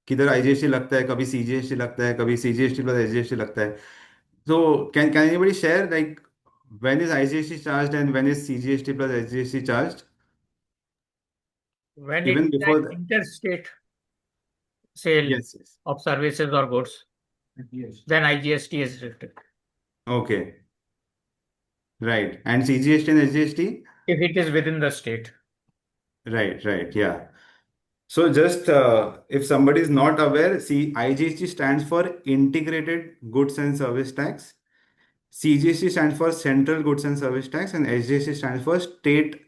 किधर आईजीएसटी लगता है, कभी सीजीएसटी लगता है, कभी सीजीएसटी प्लस एसजीएसटी लगता है. So can anybody share like when is IGST charged and when is CGST plus SGST charged? When it Even is before an that. interstate sale Yes, yes. of services or goods, then IGST is deducted. Okay. Right. And CGST and SGST? If it is within the state. Right, right. Yeah. So just if somebody is not aware, see IGST stands for Integrated Goods and Service Tax. CGST stands for Central Goods and Service Tax and SGST stands for State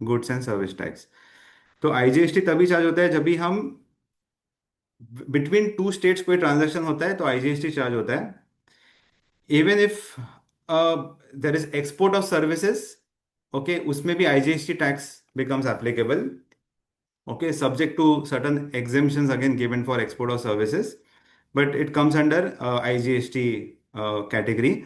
Goods and Service Tax. तो IGST तभी charge होता है जब भी हम between two states कोई transaction होता है तो आईजीएसटी चार्ज होता है. Even if there is export of services, okay, उसमें भी IGST tax becomes applicable, okay, subject to certain exemptions again given for export of services, but it comes under IGST category.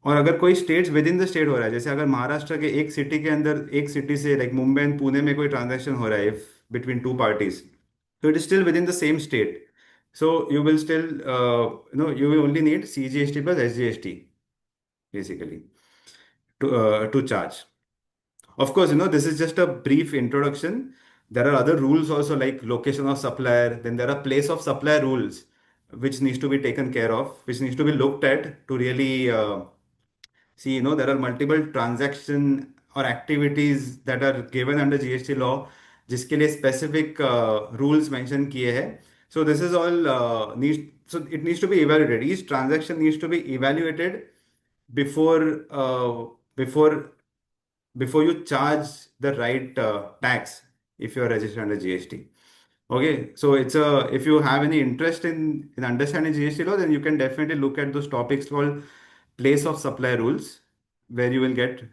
और अगर कोई states within the state हो रहा है, जैसे अगर महाराष्ट्र के एक सिटी के अंदर एक सिटी से लाइक मुंबई एंड पुणे में कोई ट्रांजैक्शन हो रहा है between two parties, so it is still within the same state. So you will still, you will only need CGST plus SGST basically to charge. Of course, this is just a brief introduction. There are other rules also like location of supplier. Then there are place of supplier rules which needs to be taken care of, which needs to be looked at to really see, there are multiple transaction or activities that are given under GST law जिसके लिए specific rules mention किए हैं. So this is all so it needs to be evaluated. Each transaction needs to be evaluated before before you charge the right tax if you are registered under GST. Okay, so it's a if you have any interest in understanding GST law, then you can definitely look at those topics called place of supply rules, where you will get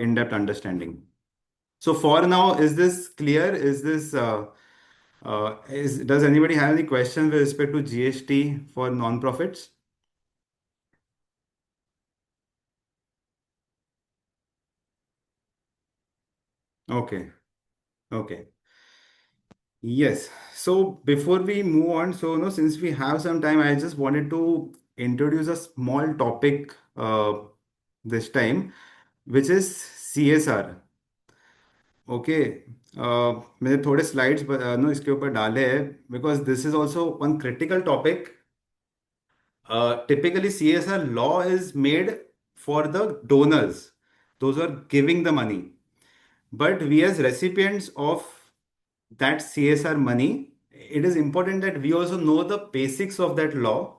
in-depth understanding. So for now, is this clear? Is this does anybody have any questions with respect to GST for non-profits? Okay, okay. Yes. So before we move on, so since we have some time, I just wanted to introduce a small topic this time, which is CSR. Okay, मैंने थोड़े slides no इसके ऊपर डाले हैं because this is also one critical topic. Typically CSR law is made for the donors, those who are giving the money. But we as recipients of that CSR money, it is important that we also know the basics of that law.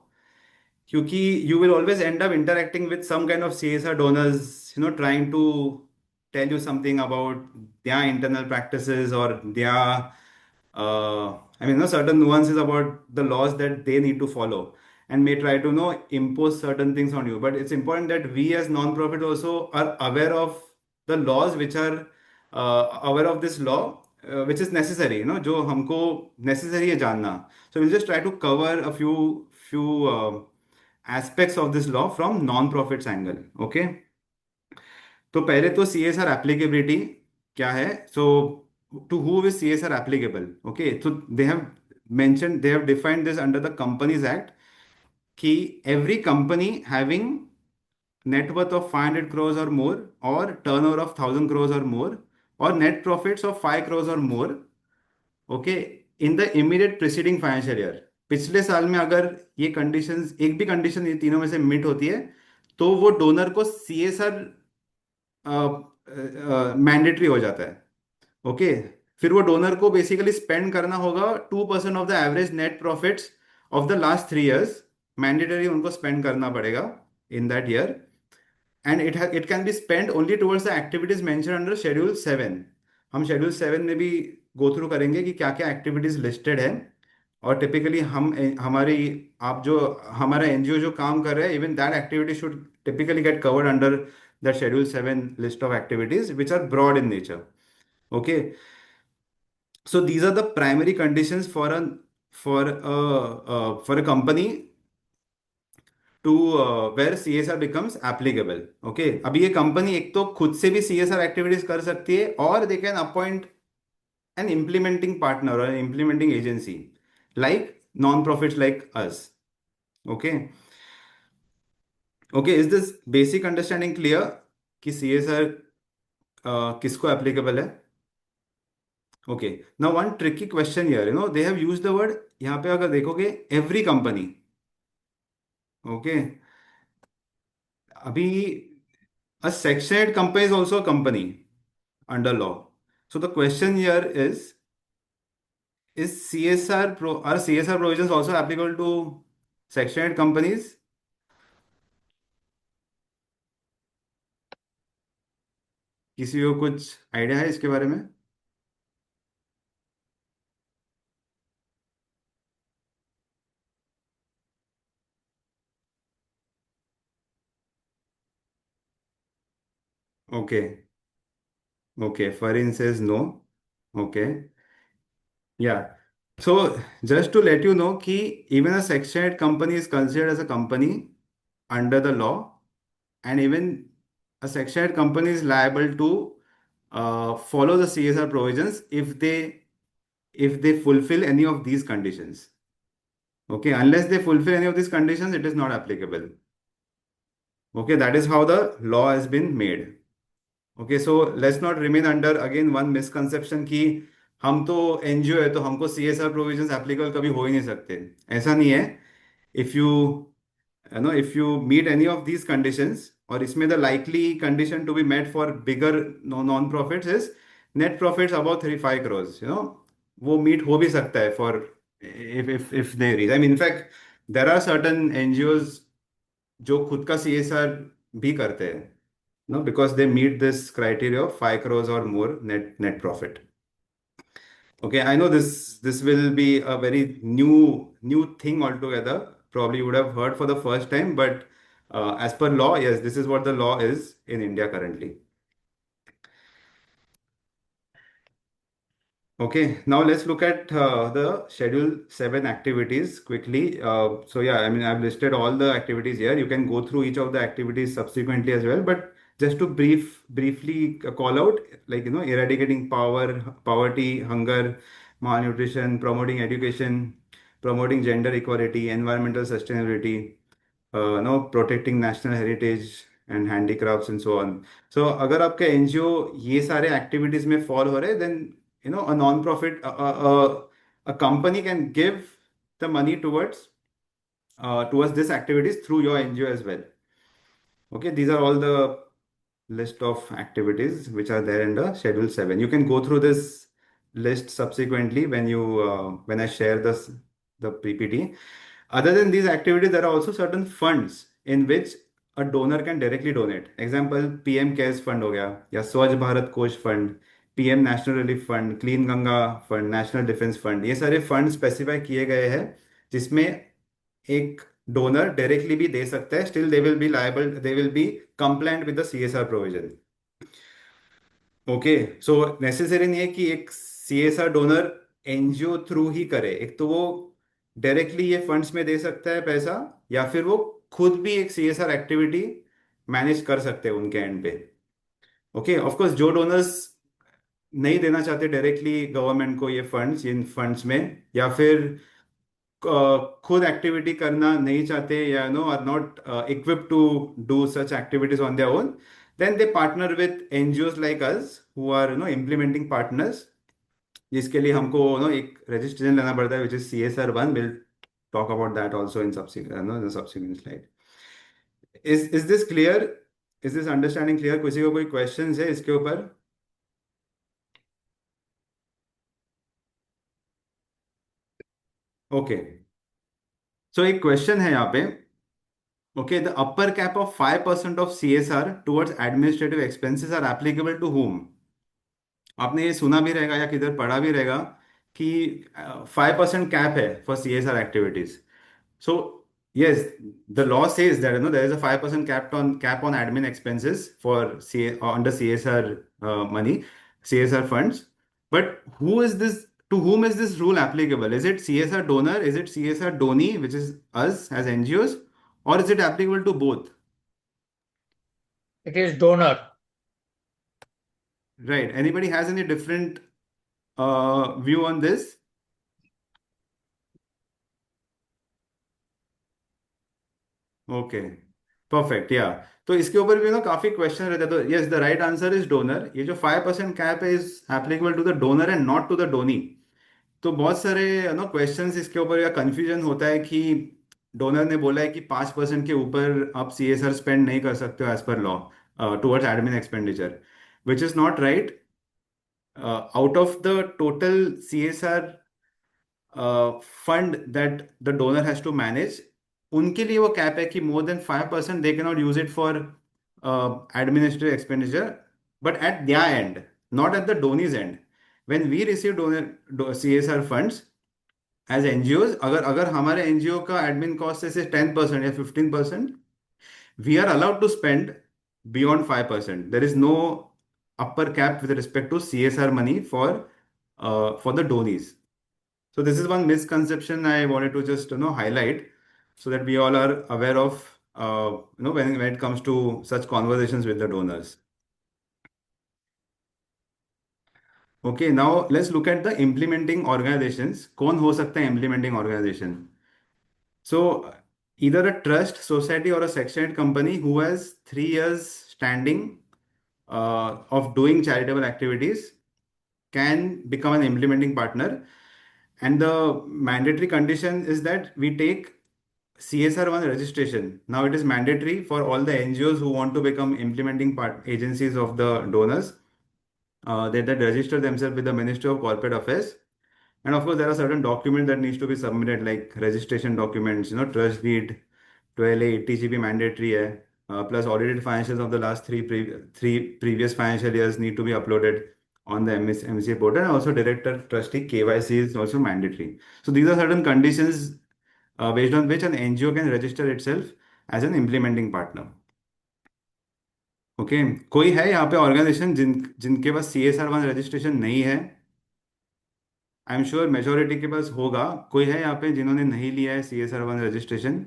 क्योंकि you will always end up interacting with some kind of CSR donors, trying to tell you something about their internal practices or their, certain nuances about the laws that they need to follow and may try to, impose certain things on you. But it's important that we as non-profit also are aware of the laws which are aware of this law, which is necessary, जो हमको necessary है जानना. So we'll just try to cover a few aspects of this law from non-profits angle. Okay, तो पहले तो CSR applicability क्या है. So to who is CSR applicable? Okay, so they have defined this under the Companies Act कि every company having net worth of 500 crores or more, or turnover of 1000 crores or more, or net profits of 5 crores or more, okay, in the immediate preceding financial year, पिछले साल में अगर ये conditions, एक भी condition ये तीनों में से मीट होती है, तो वो डोनर को सीएसआर मैंडेटरी हो जाता है। ओके, फिर वो डोनर को बेसिकली स्पेंड करना होगा 2% of the average net profits of the last 3 years, mandatory उनको स्पेंड करना पड़ेगा in that year. And it can be spend only towards the activities mention under schedule 7। हम शेड्यूल 7 में भी गो थ्रू करेंगे कि क्या क्या एक्टिविटीज लिस्टेड है। और टिपिकली हम हमारी आप जो हमारा एनजीओ जो काम कर रहे हैं, even that activity should typically get covered under the schedule 7 list of activities which are broad in nature. Okay, so these are the primary conditions for a company to where CSR becomes applicable. Okay, अभी ये company एक तो खुद से भी CSR activities कर सकती है, और they can appoint an implementing partner और implementing agency like non profits like us. Okay, okay, is this basic understanding clear कि सीएसआर किसको एप्लीकेबल है? Okay, now one tricky question here, they have used the word, यहाँ पे अगर देखोगे every company. Okay, अभी a section company is also a company under law. So the question here is are CSR provisions also applicable to section 8 companies? किसी को कुछ idea है इसके बारे में? Okay, okay, Fareen says no. Okay, yeah, so just to let you know कि even a section 8 company is considered as a company under the law, and even a section 8 company is liable to follow the CSR provisions if they fulfill any of these conditions. Okay, unless they fulfill any of these conditions, it is not applicable. Okay, that is how the law has been made. Okay, so let's not remain under again one misconception कि हम तो NGO है तो हमको CSR provisions applicable कभी हो ही नहीं सकते। ऐसा नहीं है। If if you meet any of these conditions, और इसमें the likely condition to be met for bigger non profits is net profits above 35 crores, वो meet हो भी सकता है for if they reach, I mean, in fact there are certain NGOs जो खुद का CSR भी करते हैं, because they meet this criteria of 5 crores or more net profit. Okay, I know this will be a very new thing altogether. Probably you would have heard for the first time, but as per law, yes, this is what the law is in India currently. Okay, now let's look at the Schedule 7 activities quickly. So yeah, I mean, I've listed all the activities here. You can go through each of the activities subsequently as well. But just to briefly call out, like, eradicating poverty, hunger, malnutrition, promoting education, promoting gender equality, environmental sustainability, no, protecting national heritage and handicrafts and so on. So अगर आपका NGO ये सारे activities में fall हो रहे, then a non-profit a company can give the money towards this activities through your NGO as well. Okay, these are all the list of activities which are there in the Schedule 7. You can go through this list subsequently when I share the PPT. Other than these activities, there are also certain funds in which a donor can directly donate. Example, PM CARES fund हो गया, या स्वच्छ भारत कोष fund, PM national relief fund, clean Ganga fund, national defence fund, ये सारे fund specify किए गए हैं जिसमें एक डोनर डायरेक्टली भी दे सकता है, still they will be compliant with the CSR provision. Okay, so necessary नहीं है कि एक CSR डोनर एनजीओ थ्रू ही करे। एक तो वो डायरेक्टली ये फंड्स में दे सकता है पैसा, या फिर वो खुद भी एक CSR एक्टिविटी मैनेज कर सकते हैं उनके एंड पे। ओके, ऑफ कोर्स जो डोनर्स नहीं देना चाहते डायरेक्टली गवर्नमेंट को ये फंड्स इन फंड्स में, या फिर खुद एक्टिविटी करना नहीं चाहते या are not equipped to do such activities on their own, then they partner with NGOs like us who are implementing partners, जिसके लिए हमको एक रजिस्ट्रेशन लेना पड़ता है, which is CSR 1. We'll talk about that also in subsequent in the subsequent slide. Is this clear? Is this understanding clear? किसी को कोई questions है इसके ऊपर? Okay. So एक question है यहाँ पे. Okay, the upper cap of 5% of CSR towards administrative expenses are applicable to whom? आपने ये सुना भी रहेगा या किधर पढ़ा भी रहेगा कि 5% कैप है for CSR activities. So yes, the law says that there is a 5% cap on admin expenses for under CSR money, CSR funds. But who is this? To whom is this rule applicable? Is it CSR donor? Is it CSR donee, which is us as NGOs, or is it applicable to both? It is donor. Right. Anybody has any different view on this? Okay, perfect. या तो इसके ऊपर भी काफी question रहते हैं. तो yes, the right answer is donor. ये जो 5% कैप है is applicable to the donor and not to the donee. तो बहुत सारे क्वेश्चंस इसके ऊपर या कंफ्यूजन होता है कि डोनर ने बोला है कि 5% के ऊपर आप CSR स्पेंड नहीं कर सकते हो as per law towards admin expenditure, which is not right. Out of the total CSR fund that the donor has to manage, उनके लिए वो कैप है कि more than 5% they can not use it for administrative expenditure. But at their end, not at the donees end, when we receive donor CSR funds as NGOs, अगर अगर हमारे NGO का admin cost से 10% या 15%, we are allowed to spend beyond 5%. There is no upper cap with respect to CSR money for the donies. So this is one misconception I wanted to just highlight, so that we all are aware of when it comes to such conversations with the donors. Okay, now let's look at the implementing organizations. कौन हो सकता है implementing organization? So either a trust, society, or a section 8 company who has 3 years standing of doing charitable activities can become an implementing partner. And the mandatory condition is that we take CSR1 registration. Now it is mandatory for all the NGOs who want to become implementing agencies of the donors. That register themselves with the Ministry of Corporate Affairs. And of course, there are certain documents that needs to be submitted, like registration documents, trust deed, 12A, 80 GB mandatory है. Plus audited financials of the last three previous financial years need to be uploaded on the MCA portal, and also director trustee KYC is also mandatory. So these are certain conditions based on which an NGO can register itself as an implementing partner. Okay, कोई है यहाँ पे organisation जिनके पास CSR1 registration नहीं है? I am sure majority के पास होगा. कोई है यहाँ पे जिन्होंने नहीं लिया है CSR1 registration?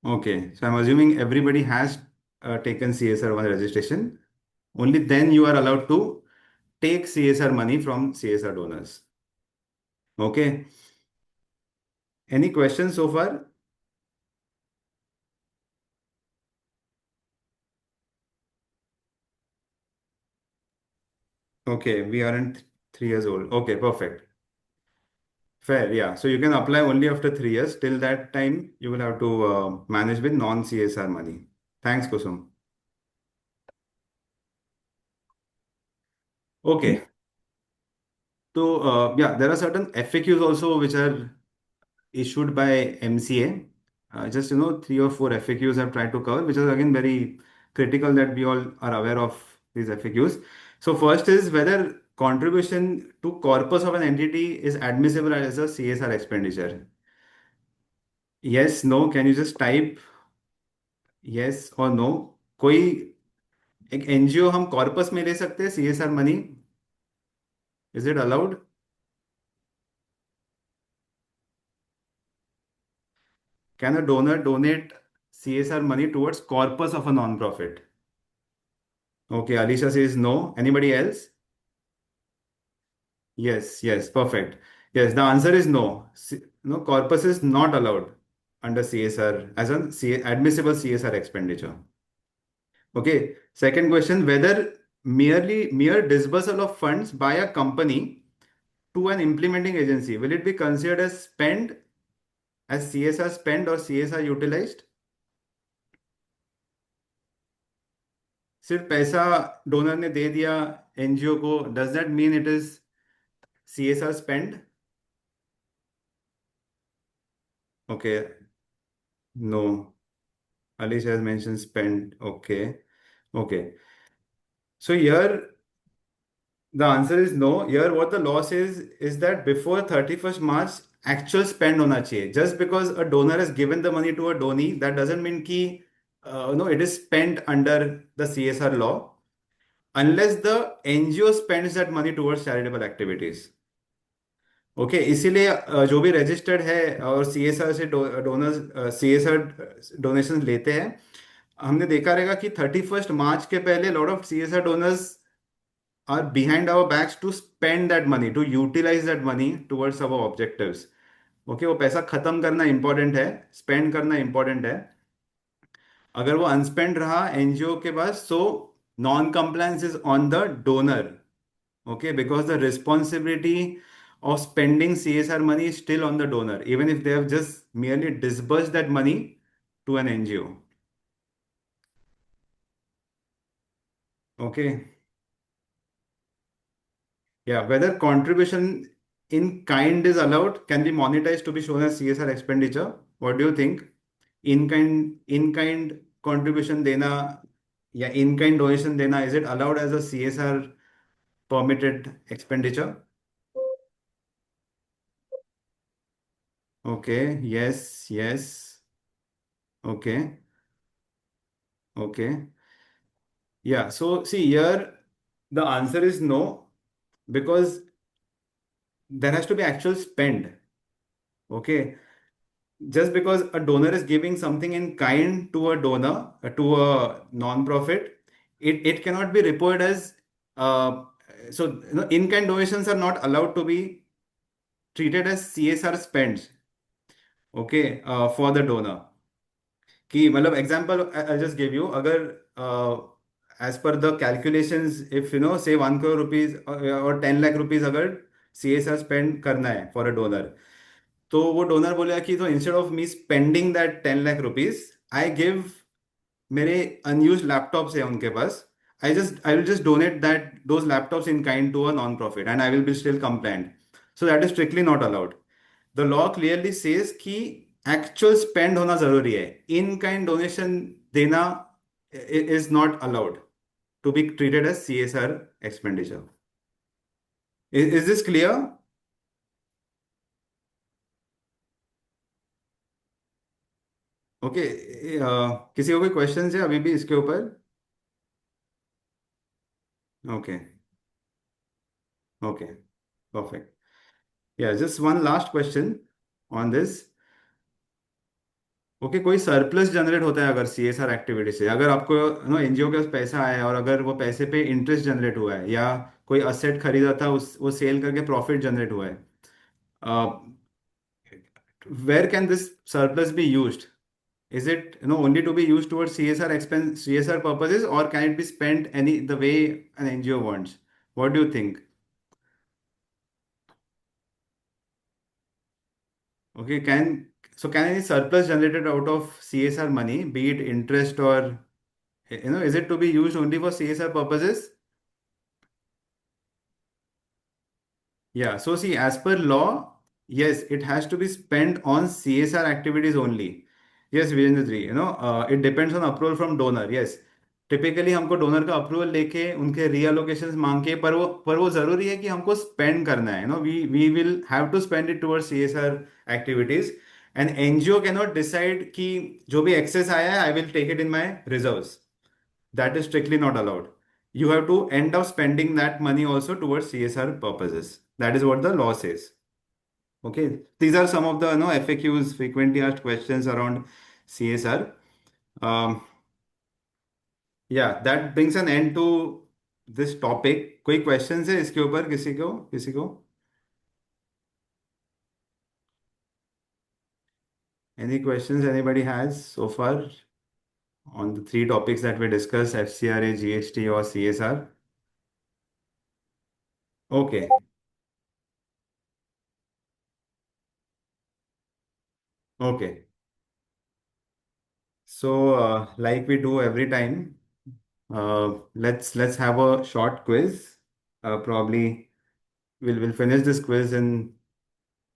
Okay, so I'm assuming everybody has taken CSR1 registration. Only then you are allowed to take CSR money from CSR donors. Okay. Any questions so far? Okay, we aren't 3 years old. Okay, perfect. Fair, yeah. So you can apply only after 3 years. Till that time, you will have to manage with non-CSR money. Thanks, Kusum. Okay. So, yeah, there are certain FAQs also which are issued by MCA. Just 3 or 4 FAQs I've tried to cover, which is again very critical that we all are aware of these FAQs. So first is whether contribution to corpus of an entity is admissible as a CSR expenditure. Yes, no. Can you just type yes or no? कोई एक NGO हम corpus में ले सकते हैं CSR money? Is it allowed? Can a donor donate CSR money towards corpus of a non-profit? Okay, Alicia says no. Anybody else? Yes, perfect. Yes, the answer is no. No, corpus is not allowed under CSR as an admissible CSR expenditure. Okay. Second question, whether mere disbursal of funds by a company to an implementing agency, will it be considered as spend, as CSR spend or CSR utilized? सिर्फ पैसा donor ने दे दिया NGO को, does that mean it is CSR spend? Okay, no. Alish has mentioned spend. Okay. Okay. So here the answer is no. Here what the law says is that before 31st March actual spend होना चाहिए. Just because a donor has given the money to a donee, that doesn't mean कि no, it is spent under the CSR law unless the NGO spends that money towards charitable activities. Okay इसीलिए जो भी registered है और CSR से donors CSR donation लेते हैं, हमने देखा रहेगा कि 31st March के पहले lot of CSR donors are behind our backs to spend that money, to utilise that money towards our objectives. Okay, वो पैसा खत्म करना इंपॉर्टेंट है, स्पेंड करना इंपॉर्टेंट है. अगर वो अनस्पेंड रहा एनजीओ के पास, so non compliance is on the donor. Okay, because the responsibility of spending CSR money is still on the donor, even if they have just merely disbursed that money to an NGO. Okay. Yeah, whether contribution in kind is allowed, can be monetized to be shown as CSR expenditure. What do you think? In kind contribution देना या in kind donation देना, is it allowed as a CSR permitted expenditure? Okay, yes. Okay, okay. Yeah, so see here, the answer is no, because there has to be actual spend. Okay, just because a donor is giving something in kind to a donor, to a non-profit, it cannot be reported as so in-kind donations are not allowed to be treated as CSR spends. Okay, for the donor. कि मतलब example I just give you, अगर as per the calculations if say 1 crore rupees और 10 lakh rupees अगर CSR spend करना है for a donor, तो वो donor बोलेगा कि तो instead of me spending that 10 lakh rupees, I give, मेरे अनयूज लैपटॉप्स है उनके पास, I will just donate that those laptops in kind to a non profit and I will be still compliant. So that is strictly not allowed. The law clearly says कि actual spend होना जरूरी है. In kind donation देना is not allowed to be treated as CSR expenditure. Is this clear? Okay, किसी को कोई question है अभी भी इसके ऊपर? Okay, okay, perfect. या just one last question on this. Okay, कोई सरप्लस जनरेट होता है अगर सीएसआर एक्टिविटी से, अगर आपको एनजीओ के पास पैसा आया और अगर वो पैसे पे इंटरेस्ट जनरेट हुआ है या कोई असेट खरीदा था उस वो सेल करके प्रॉफिट जनरेट हुआ है, where can this surplus be used? Is it only to be used towards CSR expense, CSR purposes, और can it be spent any the way an NGO wants? What do you think? Okay, can any surplus generated out of CSR money, be it interest or is it to be used only for CSR purposes? Yeah, so see, as per law, yes, it has to be spent on CSR activities only. Yes, Virendra ji, it depends on approval from donor. Yes, typically हमको donor का approval लेके उनके रीअलोकेशंस मांग के, पर वो जरूरी है कि हमको स्पेंड करना है. We will have to spend it towards CSR activities. And NGO can not decide कि जो भी एक्सेस आया है I will take it in my reserves. That is strictly not allowed. You have to end up spending that money also towards CSR purposes. That is what the law says. Okay, these are some of the FAQs, frequently asked questions around CSR. Um, yeah, that brings an end to this topic. कोई questions है इसके ऊपर किसी को? Any questions anybody has so far on the three topics that we discussed, FCRA, GST or CSR? Okay. Okay. So, like we do every time, let's have a short quiz. Probably we'll finish this quiz in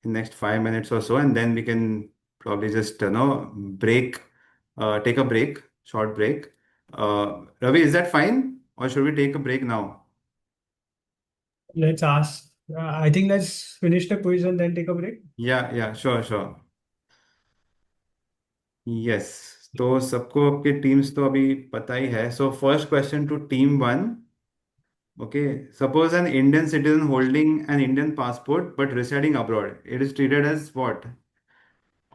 next 5 minutes or so, and then we can probably just break, take a break, short break. Ravi, is that fine, or should we take a break now? Let's ask. I think let's finish the quiz and then take a break. Yeah, sure, sure. Yes, तो सबको आपके teams तो अभी पता ही है. So first question to team one. Okay, suppose an Indian citizen holding an Indian passport but residing abroad, it is treated as what?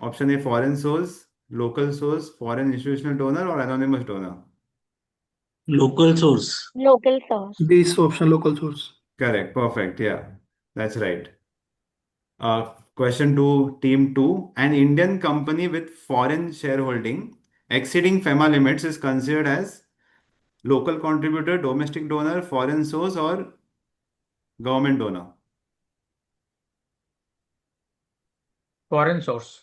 Option A, foreign source, local source, foreign institutional donor, or anonymous donor. Local source. Local source. This option local source. Correct, perfect. Yeah, that's right. Question to team two. An Indian company with foreign shareholding exceeding FEMA limits is considered as local contributor, domestic donor, foreign source, or government donor. Foreign source.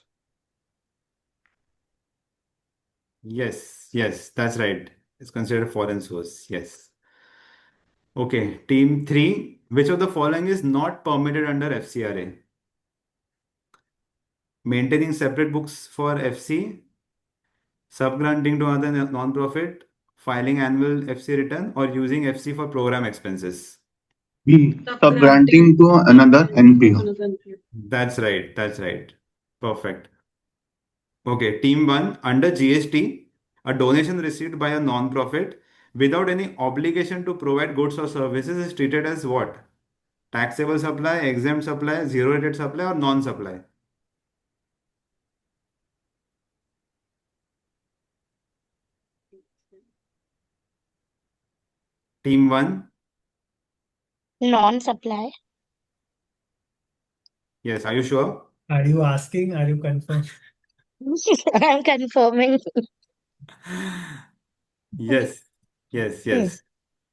Yes, that's right. It's considered a foreign source. Yes. Okay, team three. Which of the following is not permitted under FCRA? Maintaining separate books for FC, subgranting to another non-profit, filing annual FC return, or using FC for program expenses. B. Subgranting to another NPO. That's right. Perfect. Okay, team one. Under GST, a donation received by a non-profit without any obligation to provide goods or services is treated as what? Taxable supply, exempt supply, zero-rated supply, or non-supply? Team one. Non-supply. Yes, are you sure? Are you asking? Are you confirmed? I'm confirming. Yes. Hmm,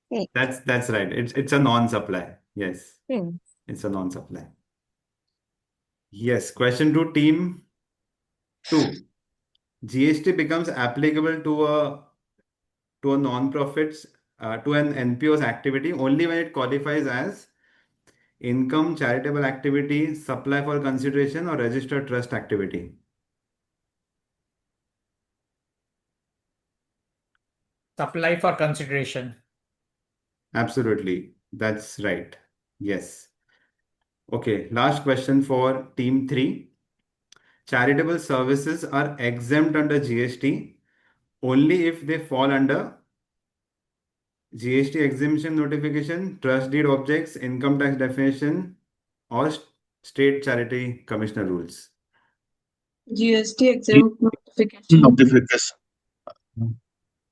hmm, That's right. It's a non-supply. Yes, hmm. it's a non-supply. Yes. Question to team two. GST becomes applicable to a non-profits to an NPO's activity only when it qualifies as income, charitable activity, supply for consideration, or registered trust activity. Supply for consideration. Absolutely. That's right. Yes. Okay. Last question for team three. Charitable services are exempt under GST only if they fall under GST exemption notification, trust deed objects, income tax definition, or state charity commissioner rules. GST exempt notification. Notification.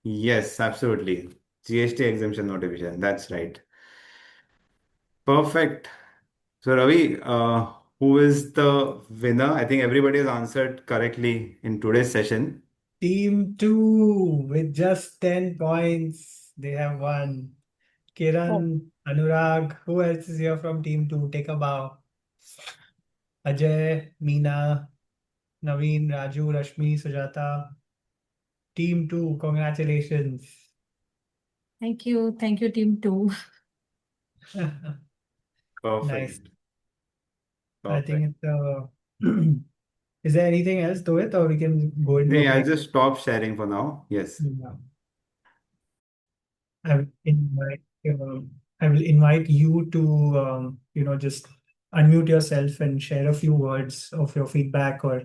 Yes, absolutely. GST exemption notification. That's right. Perfect. So, Ravi, who is the winner? I think everybody has answered correctly in today's session. Team 2 with just 10 points. They have won. Kiran, Anurag, who else is here from Team 2? Take a bow. Ajay, Meena, Naveen, Raju, Rashmi, Sujata. Team 2, congratulations. Thank you, team 2. Perfect. Nice. I think Perfect. it's is there anything else to it, or we can go into a I'll break? just stop sharing for now. Yes. Yeah. I will invite I will invite you to just unmute yourself and share a few words of your feedback or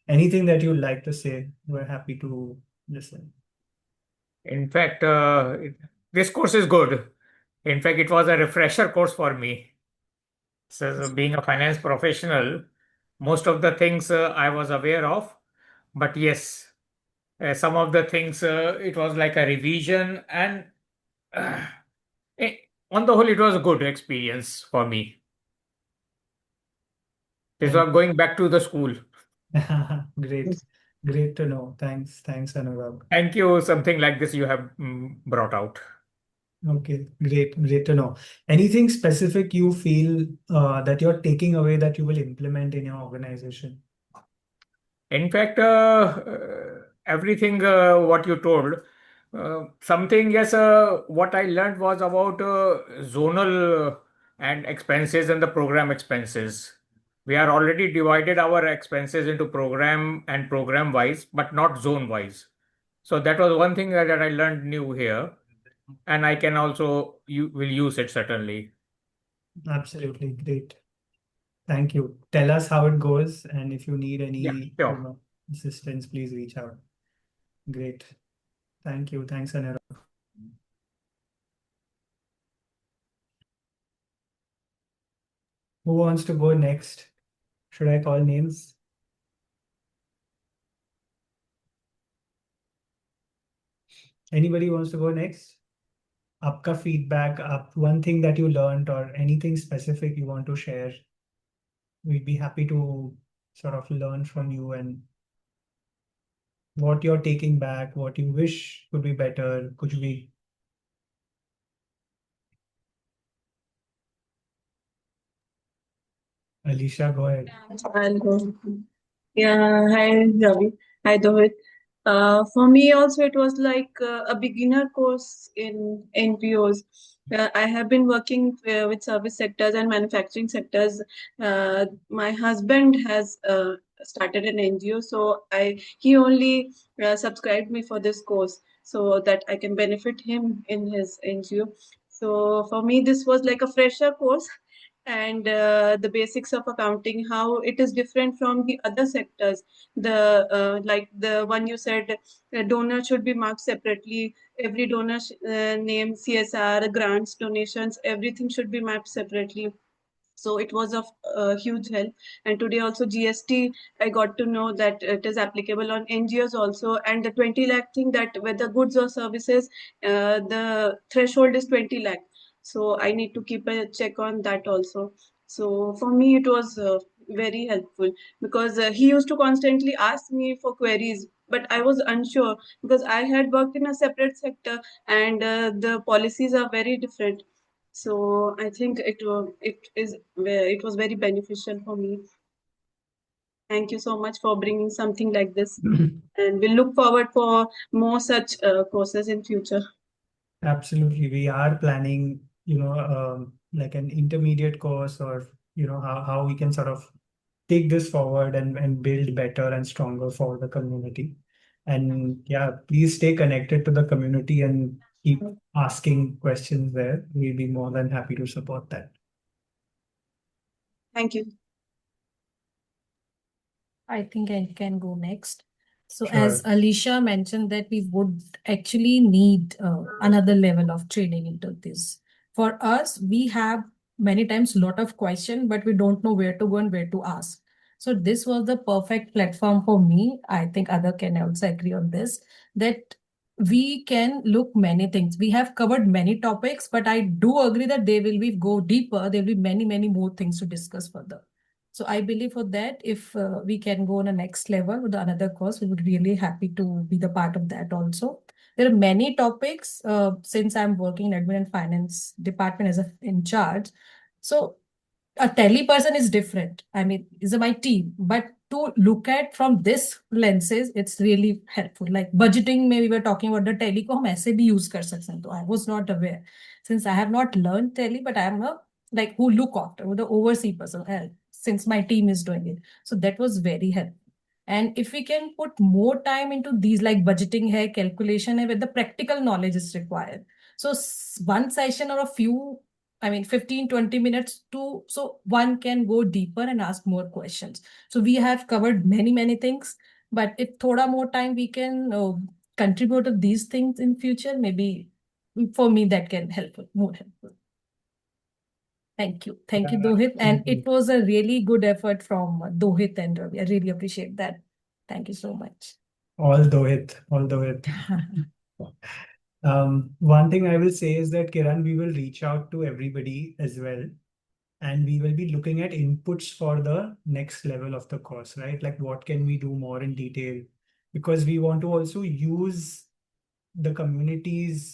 anything that you'd like to say. We're happy to listen. In fact, this course is good. In fact, it was a refresher course for me. So, being a finance professional, most of the things I was aware of, but yes, some of the things it was like a revision, and uh, on the whole, it was a good experience for me. It's Thank like going back to the school. Great. Great to know. Thanks, Anurag. Thank you. Something like this you have brought out. Okay, great to know. Anything specific you feel that you're taking away that you will implement in your organization? In fact, everything what you told, something, yes, what I learned was about zonal and expenses and the program expenses. We are already divided our expenses into program and program wise, but not zone wise. So that was one thing that I learned new here, and I can also you will use it certainly. Absolutely great. Thank you. Tell us how it goes, and if you need Yeah, any, sure. assistance, please reach out. Great. Thank you. Thanks, Anurag. Who wants to go next? Should I call names? Anybody wants to go next? आपका feedback, one thing that you learned or anything specific you want to share, we'd be happy to sort of learn from you and what you're taking back, what you wish could be better, could be. Alicia, go ahead. I'll go. Yeah, hi Ravi. Hi Dohit. For me also it was like a beginner course in NPOs. I have been working with service sectors and manufacturing sectors. My husband has started an NGO, so he only subscribed me for this course so that I can benefit him in his NGO. So for me, this was like a fresher course and the basics of accounting, how it is different from the other sectors. The like the one you said, donor should be marked separately. Every donor name, CSR, grants, donations, everything should be mapped separately. So it was of huge help. And today also GST, I got to know that it is applicable on NGOs also. And the 20 lakh thing, that whether goods or services, the threshold is 20 lakh. So I need to keep a check on that also. So for me, it was very helpful because he used to constantly ask me for queries, but I was unsure because I had worked in a separate sector and the policies are very different. So I think it was very beneficial for me. Thank you so much for bringing something like this, and we look forward for more such courses in future. Absolutely. We are planning, like an intermediate course or, how we can sort of take this forward and build better and stronger for the community. And yeah, please stay connected to the community and keep asking questions there. We'll be more than happy to support that. Thank you. I think I can go next. So Sure. as Alicia mentioned that we would actually need another level of training into this. For us, we have many times lot of question, but we don't know where to go and where to ask. So this was the perfect platform for me. I think other can also agree on this, that we can look many things. We have covered many topics, but I do agree that they will be go deeper. There will be many more things to discuss further. So I believe for that, if we can go on a next level with another course, we would really happy to be the part of that also. There are many topics since I'm working in admin and finance department as a in charge. So a tele person is different. I mean, is my team, but to look at from this lenses, it's really helpful. Like budgeting, maybe we were talking about the tele को हम ऐसे भी use कर सकते हैं. So I was not aware, since I have not learned tele, but I am a like who look after the oversee person since my team is doing it. So that was very helpful. And if we can put more time into these like budgeting hai, calculation hai, where the practical knowledge is required. So one session or a few, I mean, 15, 20 minutes to, so one can go deeper and ask more questions. So we have covered many things, but if thoda more time we can contribute to these things in future, maybe for me that can help, more helpful. Thank you. Thank you, Dohit. And it was a really good effort from Dohit and Ravi. I really appreciate that. Thank you so much. All Dohit, all Dohit. One thing I will say is that Kiran, we will reach out to everybody as well. And we will be looking at inputs for the next level of the course, right? Like what can we do more in detail? because we want to also use the community's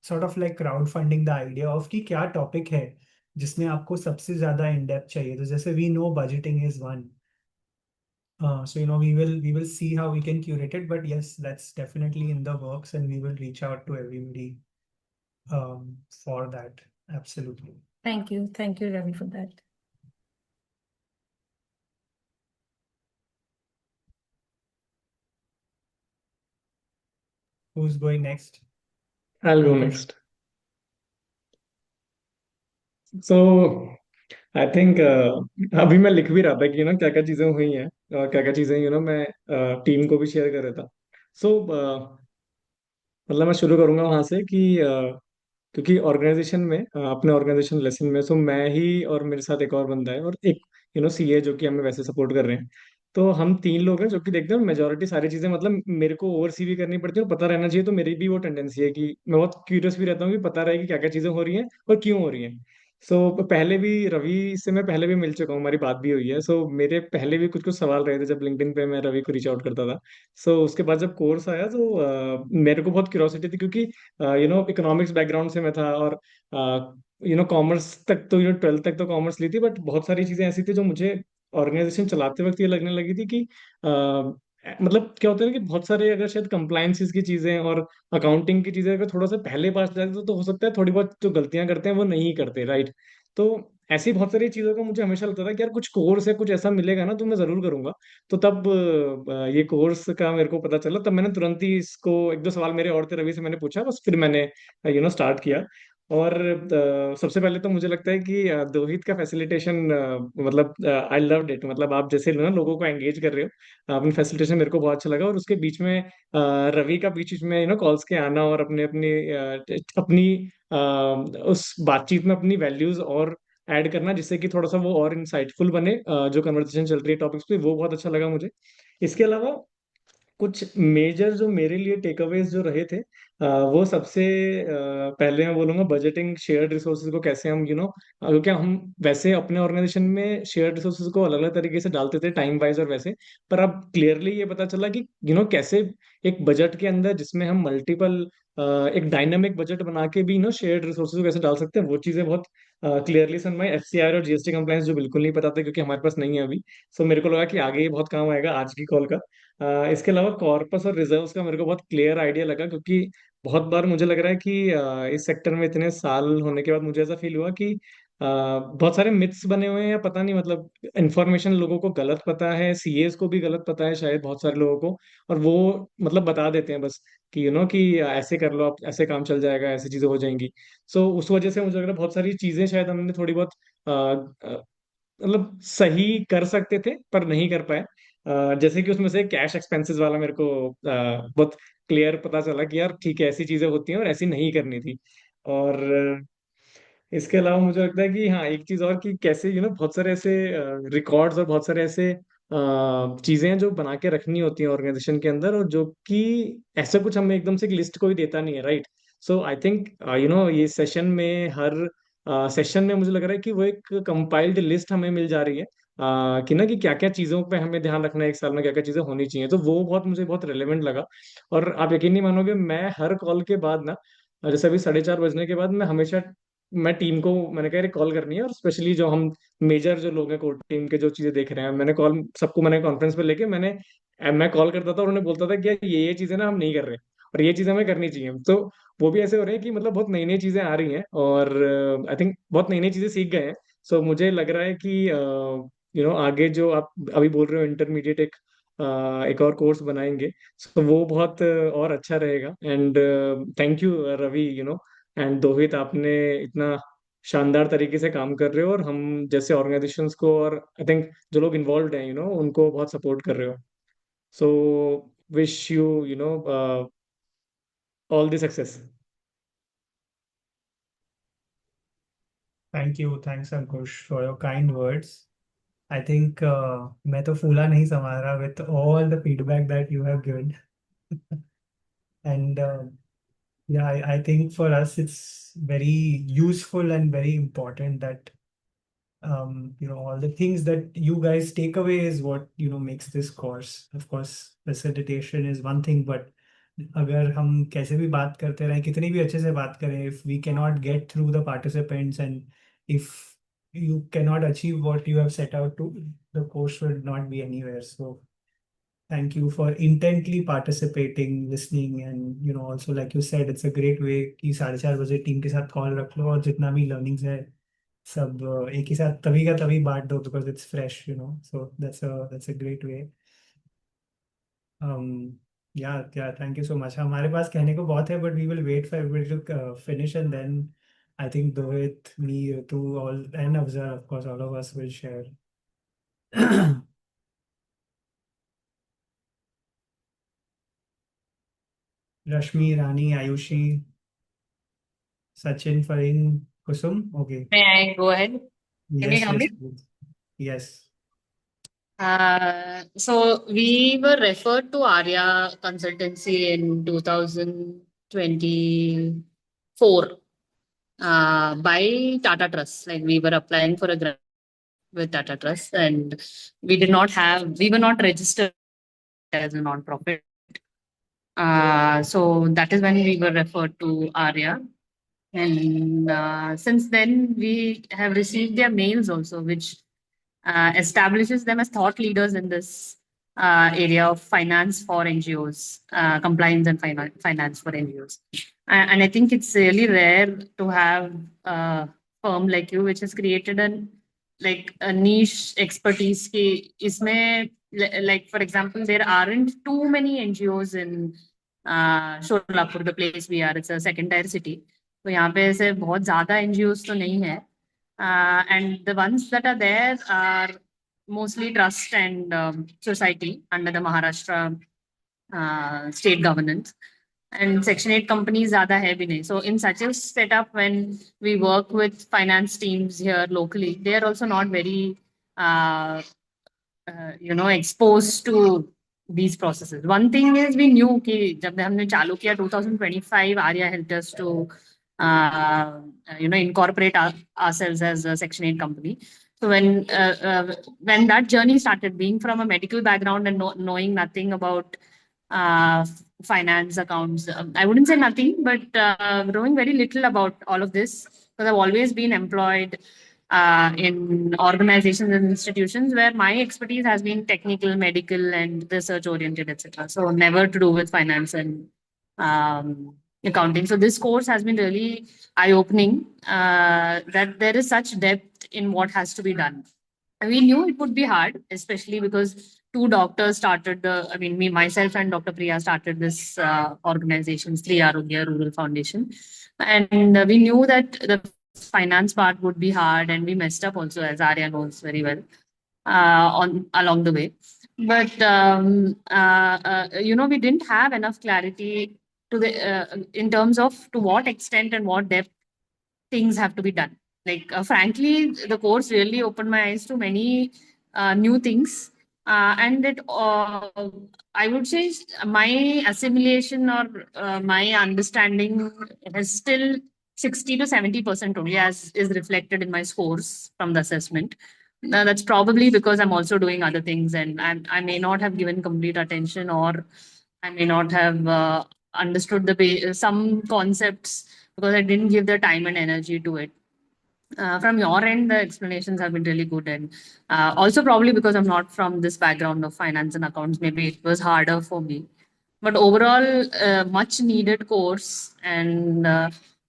sort of like crowdfunding the idea of कि क्या topic है जिसमें आपको सबसे ज्यादा in depth चाहिए. तो जैसे we know budgeting is one. So we will see how we can curate it, but yes, that's definitely in the works, and we will reach out to everybody for that. Absolutely. Thank you. Thank you, Ravi, for that. Who's going next? I'll go Ankush. next. So I think अभी मैं लिख भी रहा था कि क्या क्या चीजें हुई हैं और क्या क्या चीजें मैं टीम को भी शेयर कर रहा था. सो मतलब मैं शुरू करूंगा वहां से कि क्योंकि ऑर्गेनाइजेशन में अपने ऑर्गेनाइजेशन लेसन में सो मैं ही और मेरे साथ एक और बंदा है और एक सीए जो कि हमें वैसे सपोर्ट कर रहे हैं. तो हम तीन लोग हैं जो कि देखते हैं मेजोरिटी सारी चीजें मतलब मेरे को ओवरसी भी करनी पड़ती है और पता रहना चाहिए. तो मेरी भी वो टेंडेंसी है कि मैं बहुत क्यूरियस भी रहता हूँ कि पता रहे कि क्या क्या चीजें हो रही हैं और क्यों हो रही हैं. पहले भी रवि से मैं पहले भी मिल चुका हूँ, हमारी बात भी हुई है. मेरे पहले भी कुछ कुछ सवाल रहे थे जब लिंक्डइन पे मैं रवि को रीच आउट करता था. उसके बाद जब कोर्स आया तो मेरे को बहुत क्यूरियोसिटी थी क्योंकि इकोनॉमिक्स बैकग्राउंड से मैं था और कॉमर्स तक तो 12th तक तो कॉमर्स ली थी, बट बहुत सारी चीजें ऐसी थी जो मुझे ऑर्गेनाइजेशन चलाते वक्त ये लगने लगी थी कि मतलब क्या होता है ना कि बहुत सारे अगर शायद कंप्लायंसेस की चीजें और अकाउंटिंग की चीजें अगर थोड़ा सा पहले पास जाए तो हो सकता है थोड़ी बहुत जो गलतियां करते हैं वो नहीं करते, राइट. तो ऐसी बहुत सारी चीजों का मुझे हमेशा लगता था कि यार कुछ कोर्स है, कुछ ऐसा मिलेगा ना तो मैं जरूर करूंगा. तो तब ये कोर्स का मेरे को पता चला, तब मैंने तुरंत ही इसको एक दो सवाल मेरे और थे रवि से मैंने पूछा, बस फिर मैंने स्टार्ट किया. और सबसे पहले तो मुझे लगता है कि दोहित का फैसिलिटेशन मतलब आई लव्ड इट. मतलब आप जैसे ना लोगों को एंगेज कर रहे हो, अपनी फैसिलिटेशन मेरे को बहुत अच्छा लगा. और उसके बीच में रवि का बीच बीच में कॉल्स के आना और अपने अपनी अपनी उस बातचीत में अपनी वैल्यूज और ऐड करना जिससे कि थोड़ा सा वो और इंसाइटफुल बने. जो कन्वर्सेशन चल रही है टॉपिक्स पे वो बहुत अच्छा लगा मुझे. इसके अलावा कुछ मेजर जो मेरे लिए टेक अवेज जो रहे थे वो सबसे पहले मैं बोलूंगा बजटिंग शेयर्ड रिसोर्सेज को कैसे हम क्योंकि हम वैसे अपने ऑर्गेनाइजेशन में शेयर्ड रिसोर्सेज को अलग अलग तरीके से डालते थे टाइम वाइज और वैसे. पर अब क्लियरली ये पता चला कि कैसे एक बजट के अंदर जिसमें हम मल्टीपल एक डायनामिक बजट बना के भी शेयर्ड रिसोर्सेज को कैसे डाल सकते हैं वो चीजें बहुत क्लियरली समझ. एफसीआर और जीएसटी कंप्लायंस जो बिल्कुल नहीं पता था क्योंकि हमारे पास नहीं है अभी. मेरे को लगा कि आगे ये बहुत काम आएगा आज की कॉल का. इसके अलावा कॉर्पस और रिजर्व्स का मेरे को बहुत क्लियर आइडिया लगा क्योंकि बहुत बार मुझे लग रहा है कि इस सेक्टर में इतने साल होने के बाद मुझे ऐसा फील हुआ कि बहुत सारे मिथ्स बने हुए हैं या पता नहीं मतलब इन्फॉर्मेशन लोगों को गलत पता है, सीएस को भी गलत पता है शायद बहुत सारे लोगों को. और वो मतलब बता देते हैं बस कि कि ऐसे कर लो आप, ऐसे काम चल जाएगा, ऐसी चीजें हो जाएंगी. उस वजह से मुझे लग रहा है बहुत सारी चीजें शायद हमने थोड़ी बहुत मतलब सही कर सकते थे पर नहीं कर पाए. जैसे कि उसमें से कैश एक्सपेंसेस वाला मेरे को बहुत क्लियर पता चला कि यार ठीक है ऐसी चीजें होती हैं और ऐसी नहीं करनी थी. और इसके अलावा मुझे लगता है कि हाँ एक चीज और कि कैसे बहुत सारे ऐसे रिकॉर्ड्स और बहुत सारे ऐसे चीजें हैं जो बना के रखनी होती हैं ऑर्गेनाइजेशन के अंदर और जो कि ऐसा कुछ हमें एकदम से एक लिस्ट कोई देता नहीं है, राइट. आई थिंक ये सेशन में हर सेशन में मुझे लग रहा है कि वो एक कंपाइल्ड लिस्ट हमें मिल जा रही है कि कि क्या क्या चीजों पे हमें ध्यान रखना है एक साल में, क्या क्या चीजें होनी चाहिए. तो वो बहुत मुझे बहुत रेलेवेंट लगा. और आप यकीन नहीं मानोगे मैं हर कॉल के बाद ना जैसे अभी 4:30 बजने के बाद मैं हमेशा मैं टीम को मैंने कहा कॉल करनी है और स्पेशली जो हम मेजर जो लोग हैं कोर टीम के जो चीजें देख रहे हैं मैंने कॉल सबको मैंने कॉन्फ्रेंस पे लेके मैं कॉल करता था और उन्हें बोलता था कि यार ये चीजें ना हम नहीं कर रहे और ये चीजें हमें करनी चाहिए. वो भी ऐसे हो रहे हैं कि मतलब बहुत नई नई चीजें आ रही हैं और आई थिंक बहुत नई नई चीजें सीख गए हैं. मुझे लग रहा है कि आगे जो आप अभी बोल रहे हो इंटरमीडिएट एक और कोर्स बनाएंगे. वो बहुत और अच्छा रहेगा. And thank you Ravi and Dohit, आपने इतना शानदार तरीके से काम कर रहे हो और हम जैसे ऑर्गेनाइजेशंस को और आई थिंक जो लोग इन्वॉल्व हैं उनको बहुत सपोर्ट कर रहे हो. So wish you all the success. Thank you. Thanks, Ankush, for your kind words. I think मैं तो फूला नहीं समा रहा with all the feedback that you have given. And yeah, I think for us it's very useful and very important that all the things that you guys take away is what, makes this course. Of course, facilitation is one thing, but अगर हम कैसे भी बात करते रहें, कितनी भी अच्छे से बात करें, if we cannot get through the participants and if you cannot achieve what you have set out to, the course will not be anywhere. So thank you for intently participating, listening, and also like you said, it's a great way कि 4:30 बजे team के साथ call रख लो और जितना भी learnings है सब एक ही साथ तभी का तभी बांट दो because it's fresh, so that's a great way. Yeah, thank you so much. हमारे पास कहने को बहुत है, but we will wait for everybody to finish, and then I think Dohit, me, Ritu, all, and Afzal, of course, all of us will share. Rashmi, Rani, Ayushi, Sachin, Farin, Kusum. Okay. May I go ahead? Can you Yes, hear yes, me? please. Yes. So we were referred to Arya Consultancy in 2024 by Tata Trust. Like we were applying for a grant with Tata Trust, and we were not registered as a non-profit. So that is when we were referred to Arya. And since then, we have received their mails also, which establishes them as thought leaders in this area of finance for NGOs, compliance and finance for NGOs. And I think it's really rare to have a firm like you, which has created a niche expertise. Ki isme, like for example, there aren't too many NGOs in Sholapur, the place we are. It's a second tier city. तो यहाँ पे ऐसे बहुत ज्यादा NGOs तो नहीं है. And the ones that are there are mostly trust and society under the Maharashtra state governance. And Section 8 companies ज़्यादा है भी नहीं. So in such a setup, when we work with finance teams here locally, they are also not very, exposed to these processes. One thing is we knew कि जब हमने चालू किया 2025, Arya helped us to incorporate ourselves as a Section 8 company. So when that journey started, being from a medical background and knowing nothing about finance accounts, I wouldn't say nothing, but knowing very little about all of this, because I've always been employed in organizations and institutions where my expertise has been technical, medical, and research oriented, etc. So never to do with finance and accounting. So this course has been really eye-opening, that there is such depth in what has to be done. We knew it would be hard, especially because two doctors started me, myself and Dr. Priya started this organization, Sri Arogya Rural Foundation. And we knew that the finance part would be hard, and we messed up also, as Arya knows very well, along the way. But we didn't have enough clarity in terms of to what extent and what depth things have to be done. Like frankly, the course really opened my eyes to many new things, and I would say my assimilation or my understanding has still 60 to 70% only, as is reflected in my scores from the assessment. That's probably because I'm also doing other things, and I may not have given complete attention, or I may not have understood some concepts because I didn't give the time and energy to it. From your end, the explanations have been really good, and also probably because I'm not from this background of finance and accounts, maybe it was harder for me. But overall, much needed course, and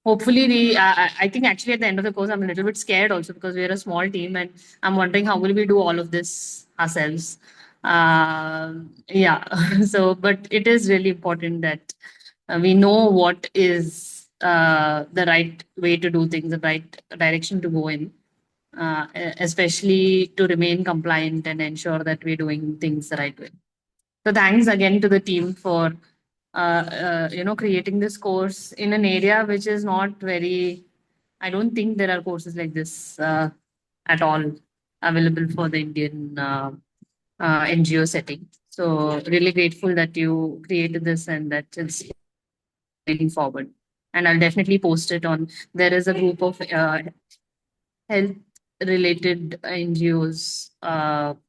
hopefully I think actually at the end of the course, I'm a little bit scared also because we're a small team, and I'm wondering how will we do all of this ourselves. Yeah, so but it is really important that we know what is the right way to do things, the right direction to go in, especially to remain compliant and ensure that we're doing things the right way. So thanks again to the team for creating this course in an area which is not very. I don't think there are courses like this at all available for the Indian NGO setting. So really grateful that you created this and that it's moving forward. And I'll definitely post it on. There is a group of health related NGOs.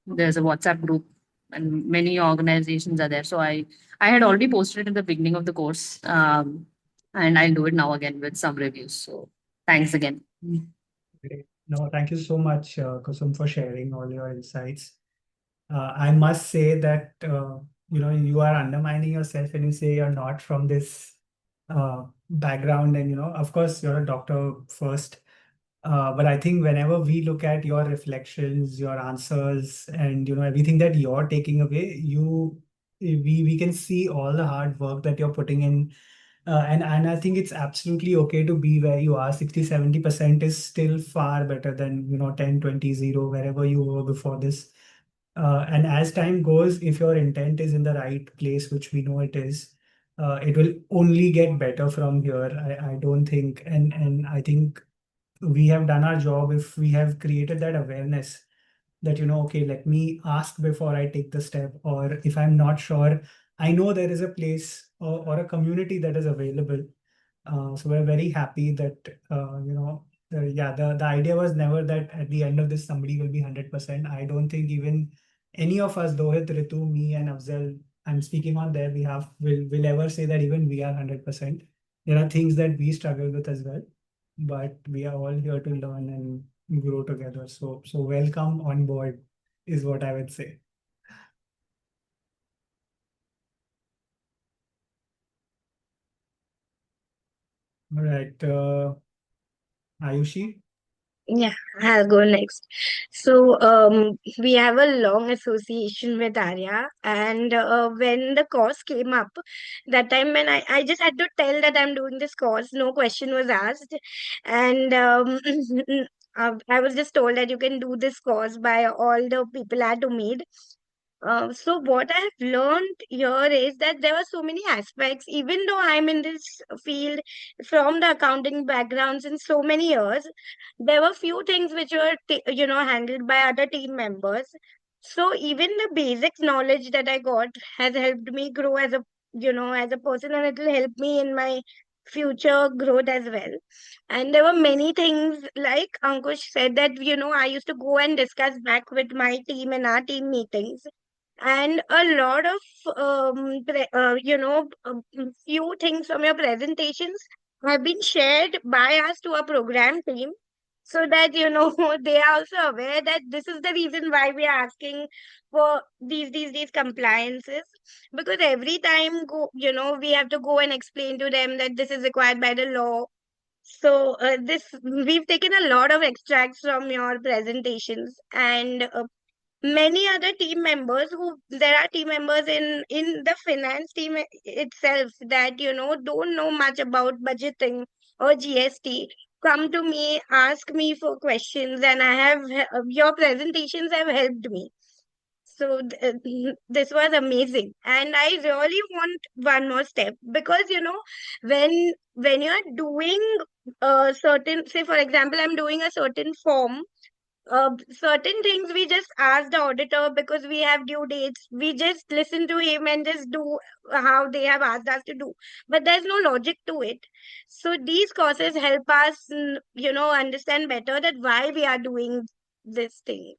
There's a WhatsApp group, and many organizations are there. So I had already posted it at the beginning of the course, and I'll do it now again with some reviews. So thanks again. Great. No, thank you so much, Kusum, for sharing all your insights. I must say that you are undermining yourself when you say you're not from this background, and of course, you're a doctor first. But I think whenever we look at your reflections, your answers, and everything that you're taking away, we can see all the hard work that you're putting in. And I think it's absolutely okay to be where you are. 60-70% is still far better than 10-20-0, wherever you were before this. And as time goes, if your intent is in the right place, which we know it is, it will only get better from here. I don't think, and I think we have done our job if we have created that awareness that, okay, let me ask before I take the step, or if I'm not sure, I know there is a place or a community that is available. So we're very happy that, yeah, the idea was never that at the end of this, somebody will be 100%. I don't think even any of us, Dohit, Ritu, me, and Afzal, I'm speaking on their behalf, will ever say that even we are 100%. There are things that we struggle with as well, but we are all here to learn and grow together. So welcome on board is what I would say. All right, Ayushi. Yeah, I'll go next. So, we have a long association with Arya, and when the course came up, that time when I just had to tell that I'm doing this course, no question was asked, and I was just told that you can do this course by all the people I had to meet. So what I have learned here is that there were so many aspects, even though I'm in this field from the accounting background since so many years, there were few things which were, handled by other team members. So even the basic knowledge that I got has helped me grow as a person, and it will help me in my future growth as well. And there were many things like Ankush said that, I used to go and discuss back with my team in our team meetings, and a lot of few things from your presentations have been shared by us to our program team, so that they are also aware that this is the reason why we are asking for these compliances, because every time we have to go and explain to them that this is required by the law. So this we've taken a lot of extracts from your presentations, and many other team members who there are team members in the finance team itself that don't know much about budgeting or GST, come to me, ask me for questions, and I have your presentations have helped me. So this was amazing, and I really want one more step, because when you're doing a certain, say for example, I'm doing a certain form, certain things we just ask the auditor because we have due dates. We just listen to him and just do how they have asked us to do. But there's no logic to it. So these courses help us, understand better that why we are doing this thing.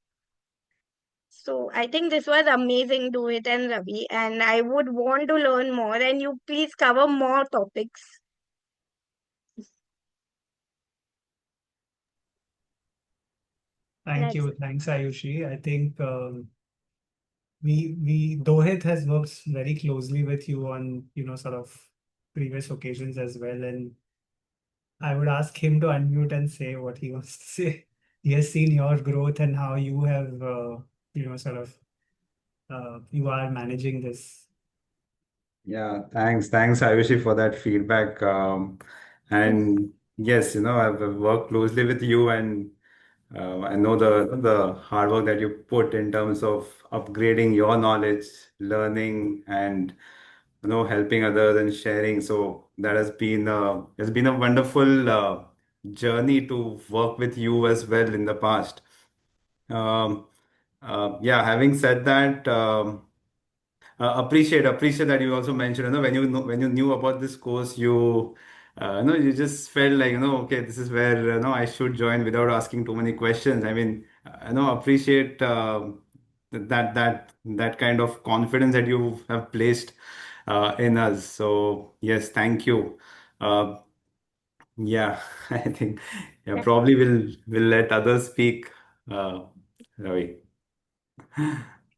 So I think this was amazing, Dohit and Ravi, and I would want to learn more. And you please cover more topics. Thank That's you. it. Thanks, Ayushi. I think we Dohit has worked very closely with you on, sort of previous occasions as well. And I would ask him to unmute and say what he wants to say. He has seen your growth and how you have, sort of, you are managing this. Yeah, thanks, Ayushi, for that feedback. And yes, I've worked closely with you, and I know the hard work that you put in terms of upgrading your knowledge, learning, and helping others and sharing. So that has been a wonderful journey to work with you as well in the past. Um, yeah, having said that. Appreciate that you also mentioned, when you knew about this course, you no, you just felt like, okay, this is where, I should join without asking too many questions. I mean, appreciate that kind of confidence that you have placed in us. So yes, thank you. Uh, yeah, I think, yeah, probably we'll let others speak. Ravi.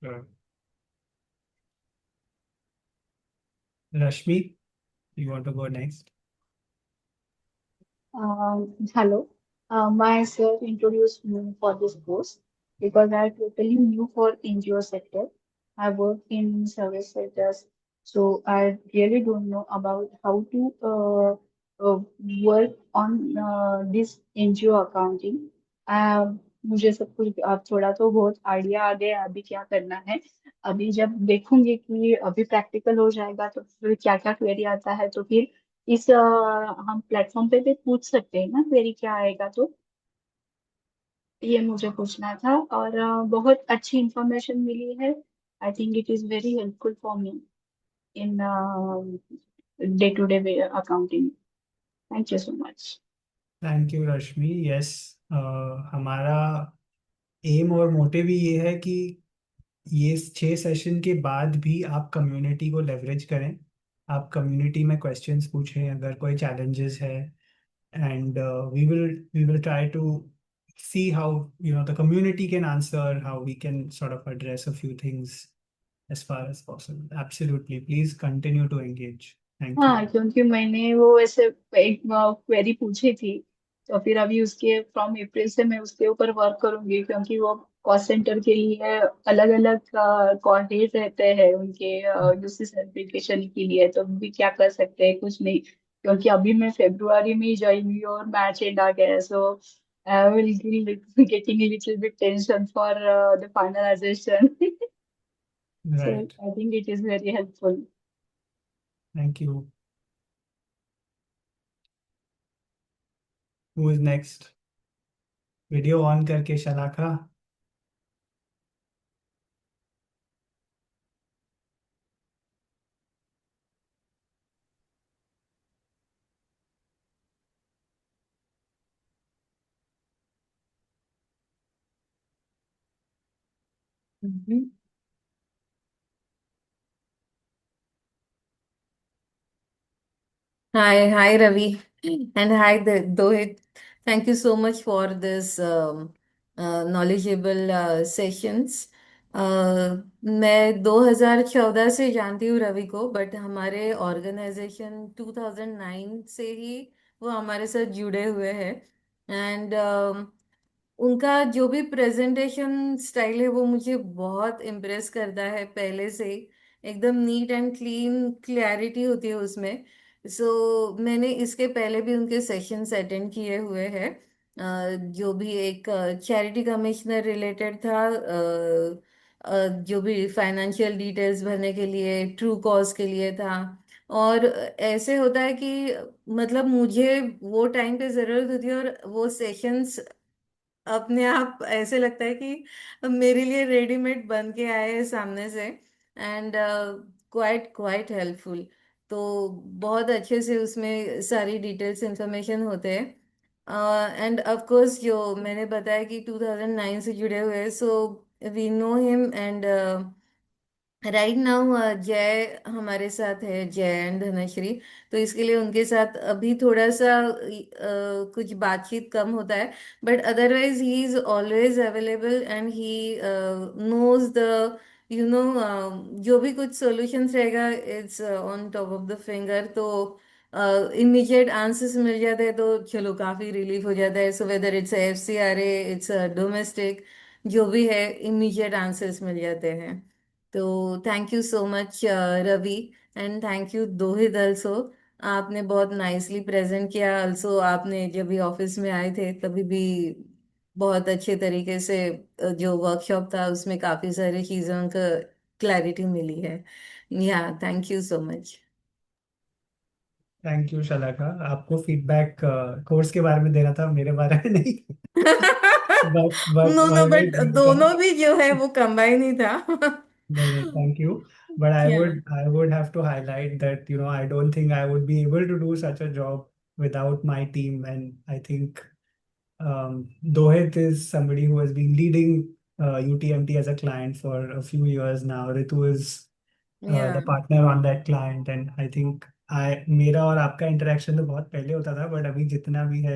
Sure. Rashmi, you want to go next? Hello. Myself introduced me for this course because I totally new for NGO sector. I work in service sectors, so I really don't know about how to work on this NGO accounting. मुझे सब कुछ अब थोड़ा तो बहुत idea आ गया अभी क्या करना है। अभी जब देखूंगी कि अभी प्रैक्टिकल हो जाएगा तो फिर क्या क्या क्वेरी आता है तो फिर इस हम प्लेटफॉर्म पे भी पूछ सकते हैं ना क्वेरी क्या आएगा तो ये मुझे पूछना था और बहुत अच्छी इंफॉर्मेशन मिली है। I think it is very helpful for me in day to day accounting. Thank you so much. Thank you Rashmi. Yes, हमारा एम और मोटिव ही ये है कि ये 6 सेशन के बाद भी आप कम्युनिटी को लेवरेज करें। आप कम्युनिटी में क्वेश्चंस पूछें अगर कोई चैलेंजेस है, and we will try to see how the community can answer, how we can sort of address a few things as far as possible. Absolutely, please continue to engage. Thank you. हाँ क्योंकि मैंने वो ऐसे एक query पूछी थी तो फिर अभी उसके फ्रॉम अप्रैल से मैं उसके ऊपर वर्क करूंगी क्योंकि वो कॉस्ट सेंटर के लिए अलग अलग कोऑर्डिनेट रहते हैं उनके यूसी सर्टिफिकेशन के लिए तो भी क्या कर सकते हैं कुछ नहीं क्योंकि अभी मैं फेब्रुआरी में ही ज्वाइन हुई और मैच एंड आ गया so I will getting little bit tension for the finalization so Right. I think it is very helpful. Thank you. Who is next? Video on करके Shalaka. Hi, Ravi, and hi, Dohit. Thank you so much for this knowledgeable sessions. मैं 2014 से जानती हूँ रवि को, but हमारे organisation 2009 से ही वो हमारे साथ जुड़े हुए हैं। एंड उनका जो भी प्रेजेंटेशन स्टाइल है वो मुझे बहुत इम्प्रेस करता है पहले से ही। एकदम नीट एंड क्लीन क्लैरिटी होती है उसमें। मैंने इसके पहले भी उनके सेशंस अटेंड किए हुए हैं। जो भी एक चैरिटी कमिश्नर रिलेटेड था, जो भी फाइनेंशियल डिटेल्स भरने के लिए ट्रू कॉज के लिए था। और ऐसे होता है कि मतलब मुझे वो टाइम पे ज़रूरत होती है और वो सेशंस अपने आप ऐसे लगता है कि मेरे लिए रेडीमेड बन के आए हैं सामने से। And quite quite helpful. तो बहुत अच्छे से उसमें सारी डिटेल्स इंफॉर्मेशन होते हैं। एंड ऑफ कोर्स जो मैंने बताया कि 2009 से जुड़े हुए हैं, so we know him. And right now Jai हमारे साथ है, जय एंड धनश्री। तो इसके लिए उनके साथ अभी थोड़ा सा कुछ बातचीत कम होता है, but otherwise he is always available and he knows the जो भी कुछ सॉल्यूशंस रहेगा it's on top of the finger. तो इमीडिएट आंसर्स मिल जाते हैं तो चलो काफी रिलीफ हो जाता है। So whether it's FCRA, it's domestic, जो भी है इमीडिएट आंसर्स मिल जाते हैं। तो thank you so much Ravi, and thank you Dohit also. आपने बहुत नाइसली प्रेजेंट किया। ऑल्सो आपने जब भी ऑफिस में आए थे तभी भी बहुत अच्छे तरीके से जो वर्कशॉप था उसमें काफी सारी चीजों का क्लैरिटी मिली है। Yeah thank you so much. Thank you Shalaka. आपको फीडबैक कोर्स के बारे में देना था, मेरे बारे में नहीं। but no no, always but welcome. दोनों भी जो है वो कंबाइन ही था। No, no, thank you. But I क्या? would have to highlight that I don't think I would be able to do such a job without my team. And I think Dohit is somebody who has been leading UTMT as a client for a few years now. Ritu is Yeah. the partner on that client, and I think मेरा और आपका interaction तो बहुत पहले होता था, but अभी जितना भी है,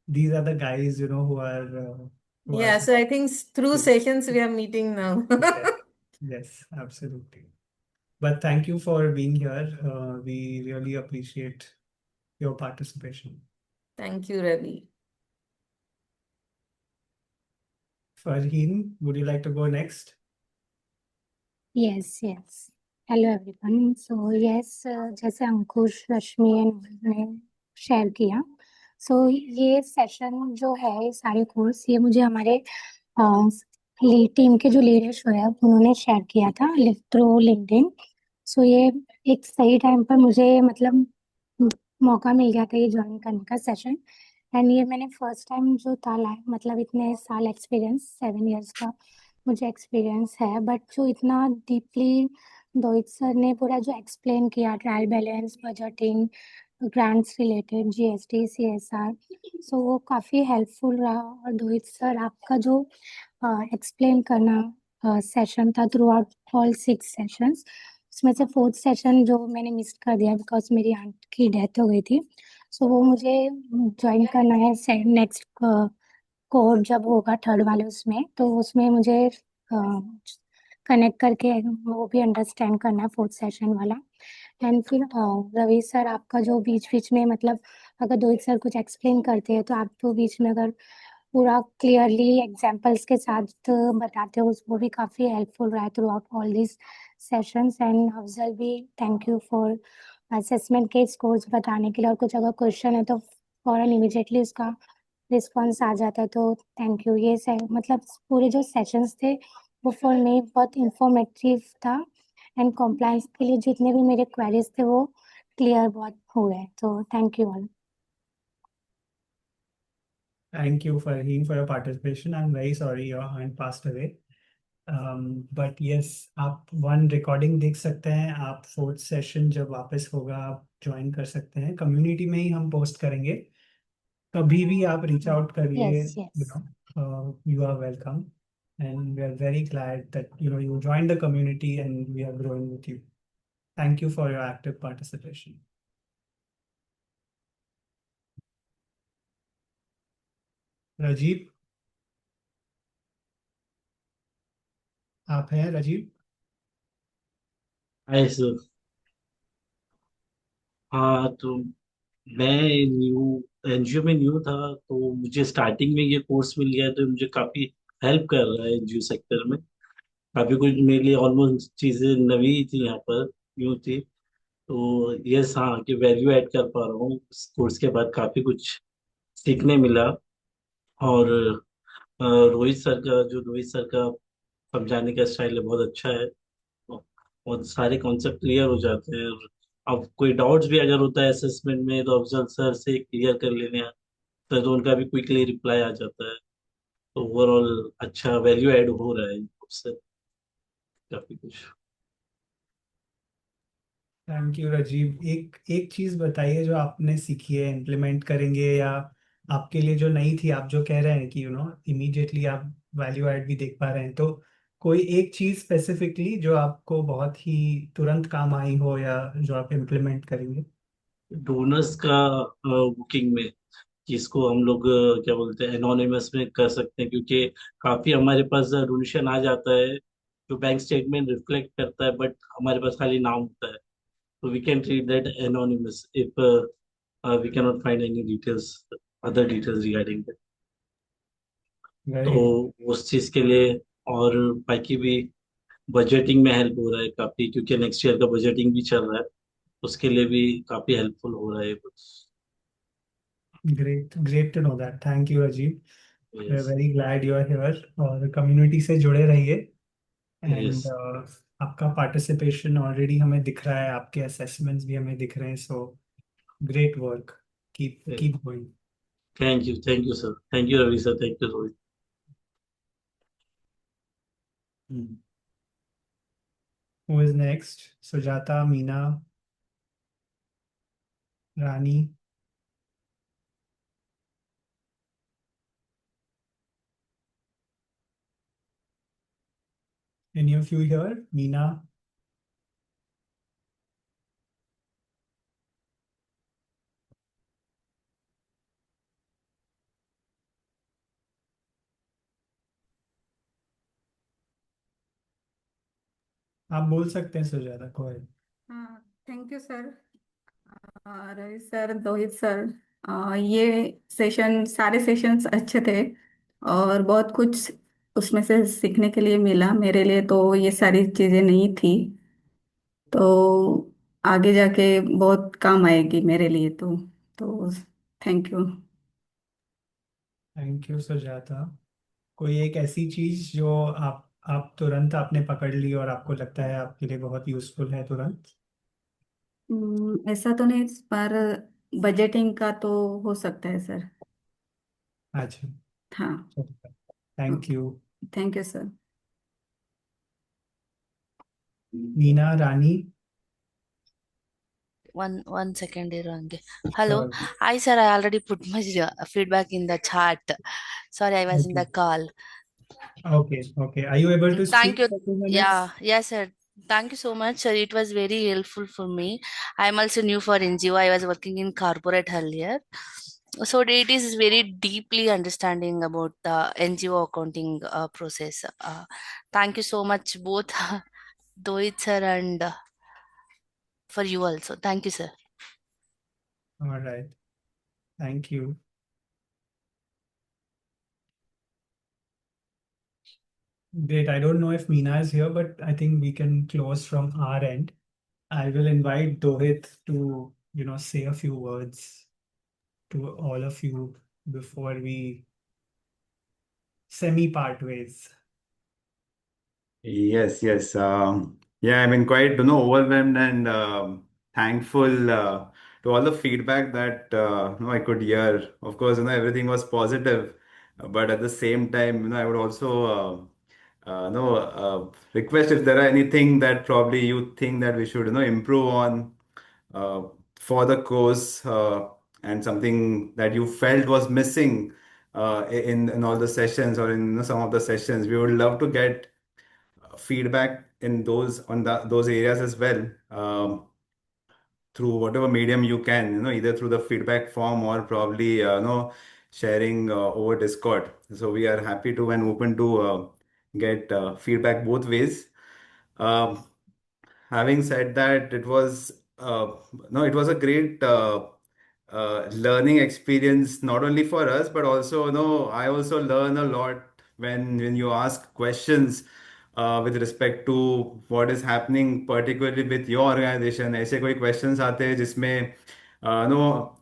these are the guys, who are Yeah, so I think through sessions we are meeting now. yes, yes, absolutely. But thank you for being here. We really appreciate your participation. Thank you, Ravi. Farheen, would you like to go next? Yes, yes. Hello everyone. So yes, जैसे अंकुश, रश्मि ने share किया, so ये session जो है, ये सारे course, ये मुझे हमारे टीम के जो लीडर्स हुए उन्होंने शेयर किया था थ्रू लिंक्डइन. सो ये एक सही टाइम पर मुझे मतलब मौका मिल गया था ये ज्वाइन करने का सेशन. एंड ये मैंने फर्स्ट टाइम जो था मतलब इतने साल एक्सपीरियंस, 7 years का मुझे एक्सपीरियंस है, बट जो इतना डीपली दोहित सर ने पूरा जो एक्सप्लेन किया, trial balance, budgeting, grants related, GST, CSR, so वो काफ़ी हेल्पफुल रहा. और दोहित सर आपका जो एक्सप्लेन करना सेशन था थ्रू आउट ऑल 6 सेशंस, उसमें से 4th सेशन जो मैंने मिस कर दिया बिकॉज मेरी आंट की डेथ हो गई थी. सो वो मुझे ज्वाइन करना है नेक्स्ट कोर्स जब होगा, 3rd वाले उसमें, तो उसमें मुझे कनेक्ट करके वो भी अंडरस्टैंड करना है 4th सेशन वाला. एंड फिर रवि सर आपका जो बीच बीच में मतलब अगर दोहित सर कुछ एक्सप्लेन करते हैं तो आप तो बीच में अगर पूरा क्लियरली एग्जांपल्स के साथ बताते हो, वो भी काफ़ी हेल्पफुल रहा है through out all this sessions. And Afzal भी थैंक यू फॉर असेसमेंट के स्कोर्स बताने के लिए, और कुछ अगर क्वेश्चन है तो फौरन इमीडिएटली उसका रिस्पॉन्स आ जाता है, तो थैंक यू. ये मतलब पूरे जो सेशंस थे वो फॉर मी बहुत इंफॉर्मेटिव था. एंड कॉम्प्लायंस के लिए जितने भी मेरे क्वेरीज थे वो क्लियर बहुत हुए, तो thank you all. Thank you, Farheen, for your participation. I'm very sorry your aunt passed away. But yes, आप वन रिकॉर्डिंग देख सकते हैं. आप 4th सेशन जब वापस होगा आप ज्वाइन कर सकते हैं. कम्युनिटी में ही हम पोस्ट करेंगे. कभी भी आप रीच आउट करिए. Yes, yes. You are welcome, and we are very glad that you joined the community and we are growing with you. Thank you for your active participation. Rajeev, आप हैं Rajiv? Hi sir. हाँ, तो मैं new NGO में new था, तो मुझे starting में ये कोर्स मिल गया, तो मुझे काफ़ी हेल्प कर रहा है एनजीओ सेक्टर में। काफ़ी कुछ मेरे लिए ऑलमोस्ट चीज़ें नवी थी, यहाँ पर न्यू थी। तो यस, हाँ, कि वैल्यू ऐड कर पा रहा हूँ इस कोर्स के बाद। काफ़ी कुछ सीखने मिला। और रोहित सर का समझाने का स्टाइल है, बहुत अच्छा है। और सारे कॉन्सेप्ट क्लियर हो जाते हैं। और अब कोई डाउट्स भी अगर होता है असेसमेंट में, तो अफजल सर से क्लियर कर लेने हैं, तो उनका भी क्विकली रिप्लाई आ जाता है। तो ओवरऑल अच्छा वैल्यू ऐड हो रहा है उससे काफी कुछ। Thank you Rajeev. एक एक चीज बताइए जो आपने सीखी है, इम्प्लीमेंट करेंगे, या आपके लिए जो नई थी. आप जो कह रहे हैं कि इमीडिएटली आप वैल्यू ऐड भी देख पा रहे हैं, तो कोई एक चीज स्पेसिफिकली जो आपको बहुत ही तुरंत काम आई हो, या जो आप इम्प्लीमेंट करेंगे? डोनर्स का बुकिंग में, जिसको हम लोग क्या बोलते हैं, एनोनिमस में कर सकते हैं, क्योंकि काफी हमारे पास डोनेशन आ जाता है जो बैंक स्टेटमेंट रिफ्लेक्ट करता है, बट हमारे पास खाली नाम होता है। तो we can treat that anonymous if we can not find any details, other details regarding that. तो वेरी उस चीज के लिए, और बाकी भी बजटिंग में हेल्प हो रहा है काफी, क्योंकि नेक्स्ट ईयर का बजटिंग भी चल रहा है। उसके लिए भी काफी हेल्पफुल हो रहा है कुछ। Great, great to know that. Thank you Rajeev. We are yes, very glad you are here. और कम्युनिटी से जुड़े रहिए. यस, एंड आपका पार्टिसिपेशन ऑलरेडी हमें दिख रहा है, आपके असेसमेंट्स भी हमें दिख रहे हैं. So great work. Keep going. Thank you sir, thank you Ravi sir, thank you Rohit. Who is next? Sujata, Meena, Rani. Any of you here? Meena? आप बोल सकते हैं सुजाता को। हाँ, thank you sir. Ravi sir, Rohit sir, ये सेशन, सारे सेशंस अच्छे थे और बहुत कुछ उसमें से सीखने के लिए मिला। मेरे लिए तो ये सारी चीज़ें नहीं थी, तो आगे जाके बहुत काम आएगी मेरे लिए। तो thank you. Thank you Sujata. कोई एक ऐसी चीज जो आप तुरंत आपने पकड़ ली और आपको लगता है आपके लिए बहुत यूजफुल है तुरंत? ऐसा तो नहीं, पर बजटिंग का तो हो सकता है सर। अच्छा, हाँ, thank okay, you. Thank you sir. Meena Rani? One second, Irange. Hello. Sure. Hi, sir. I already put my feedback in the chat. Sorry, I was in Okay. the call. Okay. Are you able to Thank speak you. for 2 minutes? Yeah, yes, sir. Thank you so much, sir. It was very helpful for me. I'm also new for NGO. I was working in corporate earlier. So it is very deeply understanding about the NGO accounting process. Thank you so much, both Doit sir and for you also. Thank you, sir. All right. Thank you. Great. I don't know if Meena is here, but I think we can close from our end. I will invite Dohit to, say a few words to all of you before we semi-part ways. Yes. Yeah, I mean, quite, overwhelmed and thankful to all the feedback that I could hear. Of course, everything was positive, but at the same time, I would also request if there are anything that probably you think that we should, improve on uh, for the course, and something that you felt was missing in all the sessions or in some of the sessions. We would love to get feedback in those areas as well, through whatever medium you can, either through the feedback form or probably sharing over Discord. So we are happy to and open to get feedback both ways. um, Having said that, it was no it was a great learning experience, not only for us but also, I also learn a lot when you ask questions with respect to what is happening particularly with your organization. ऐसे कोई questions आते हैं जिसमें no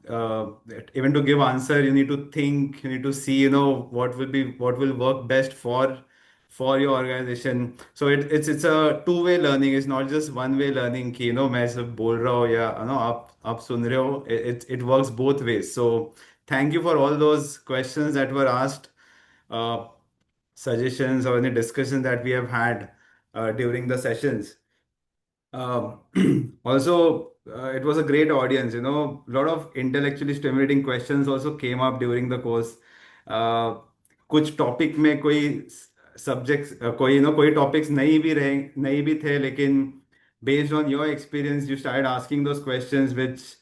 even to give answer you need to think, you need to see, what will work best for your organization. So it's a two-way learning. It's not just one-way learning कि मैं सिर्फ बोल रहा हूँ या आप सुन रहे हो. It works both ways. So thank you for all those questions that were asked, uh, suggestions or any discussions that we have had during the sessions. Um, Also, it was a great audience. A lot of intellectually stimulating questions also came up during the course. Uh, कुछ topic में कोई subjects कोई कोई topics नहीं भी थे, लेकिन based on your experience you started asking those questions, which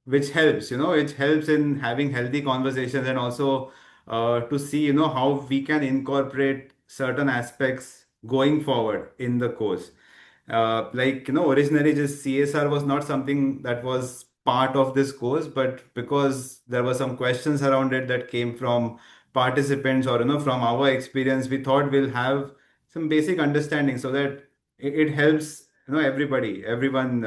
which helps, it helps in having healthy conversations, and also to see, how we can incorporate certain aspects going forward in the course. Like, originally just CSR was not something that was part of this course, but because there were some questions around it that came from participants or, from our experience, we thought we'll have some basic understanding so that it helps, everyone,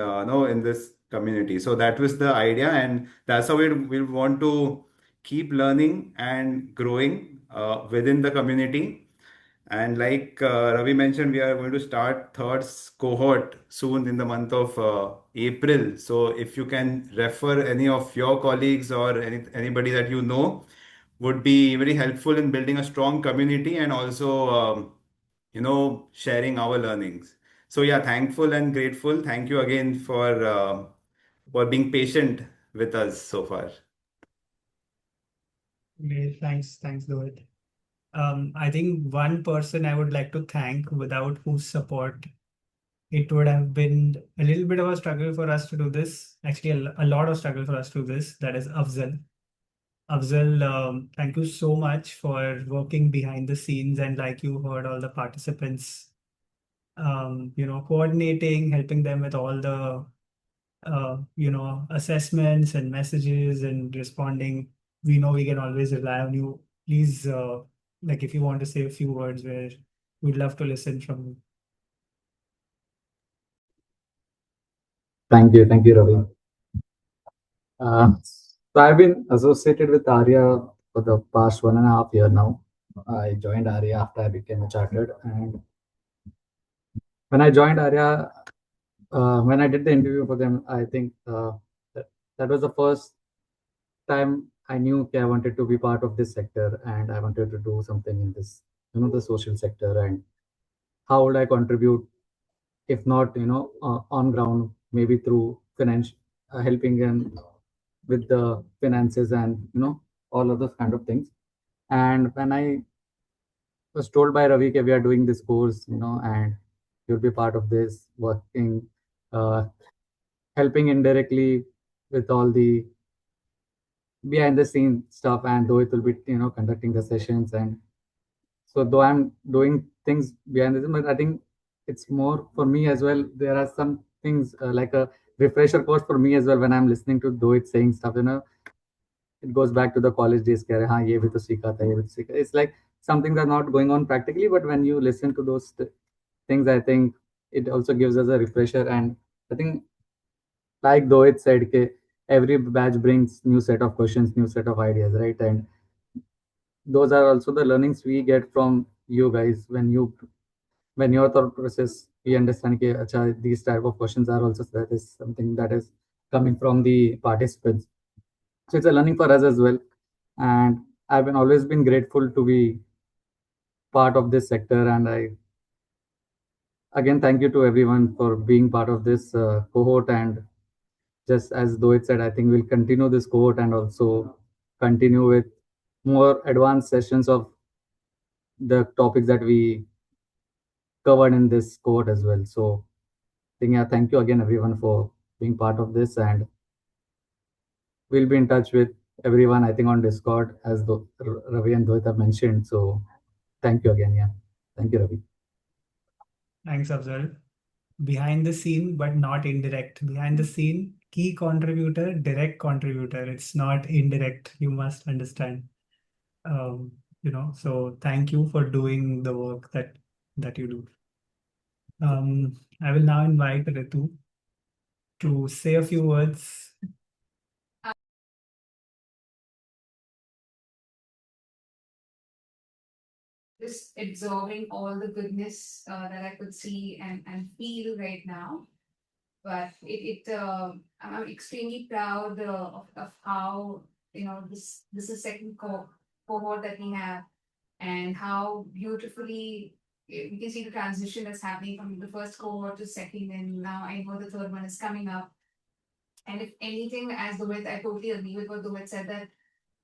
in this community. So that was the idea, and that's how we want to keep learning and growing within the community. And like Ravi mentioned, we are going to start third cohort soon in the month of April. So if you can refer any of your colleagues or anybody that you know, would be very helpful in building a strong community and also, sharing our learnings. So yeah, thankful and grateful. Thank you again for being patient with us so far. Great. Thanks, Dohit. I think one person I would like to thank, without whose support it would have been a little bit of a struggle for us to do this. Actually, a lot of struggle for us to do this. That is Afzal. Afzal, thank you so much for working behind the scenes, and like you heard all the participants, coordinating, helping them with all the assessments and messages and responding. We know we can always rely on you. Please, like if you want to say a few words, where we'd love to listen from you. Thank you, Ravi. So I've been associated with ARIA for the past 1.5 year now. I joined ARIA after I became a chartered, and when I joined ARIA, when I did the interview for them, I think that was the first time I knew okay, I wanted to be part of this sector and I wanted to do something in this, the social sector, and how would I contribute, if not, on ground, maybe through finance, helping them with the finances and, all of those kind of things. And when I was told by Ravi that we are doing this course, and you'll be part of this, working, uh, helping indirectly with all the behind the scene stuff, and though it will be, conducting the sessions. And so though I'm doing things behind the scene, but I think it's more for me as well. There are some things like a refresher course for me as well. When I'm listening to though it's saying stuff, it goes back to the college days. कि अरे हाँ ये भी तो सीखा था, ये भी तो सीखा. It's like something that's not going on practically, but when you listen to those things, I think it also gives us a refresher. And I think, like though it said, कि every batch brings new set of questions, new set of ideas, right? And those are also the learnings we get from you guys when your thought process, we understand कि अच्छा these type of questions are also, that is something that is coming from the participants. So it's a learning for us as well. And I've been always been grateful to be part of this sector. And I again thank you to everyone for being part of this cohort. And just as though it said, I think we'll continue this cohort and also continue with more advanced sessions of the topics that we covered in this cohort as well. So I think, yeah, thank you again everyone for being part of this, and we'll be in touch with everyone, I think, on Discord, as Ravi and Dohit have mentioned. So thank you again. Yeah. Thank you, Ravi. Thanks, Afzal. Behind the scene, but not indirect. Behind the scene, key contributor, direct contributor. It's not indirect. You must understand. So thank you for doing the work that you do. I will now invite Ritu to say a few words. Just absorbing all the goodness that I could see and feel right now. But I'm extremely proud of how, this is second cohort that we have, and how beautifully we can see the transition that's happening from the first cohort to second, and now I know the third one is coming up. And if anything, as Duet, I totally agree with what Duet said, that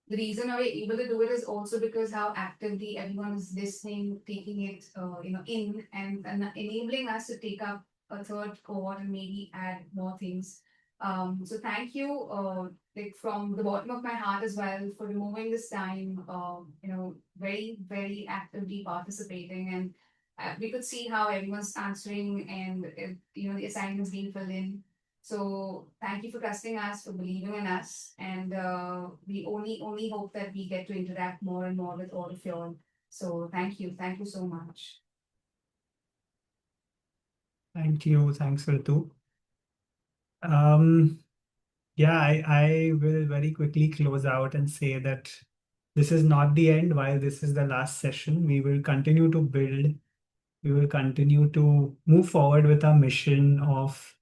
the reason why we're able to do it is also because how actively everyone is listening, taking it, in, and enabling us to take up a third cohort and maybe add more things. So thank you, like from the bottom of my heart as well, for removing this time, very, very actively participating. And we could see how everyone's answering, and, the assignments being filled in. So thank you for trusting us, for believing in us, and we only hope that we get to interact more and more with all of you all. So thank you so much. Thank you. Thanks, Ritu. Yeah, I will very quickly close out and say that this is not the end. While this is the last session, we will continue to build. We will continue to move forward with our mission of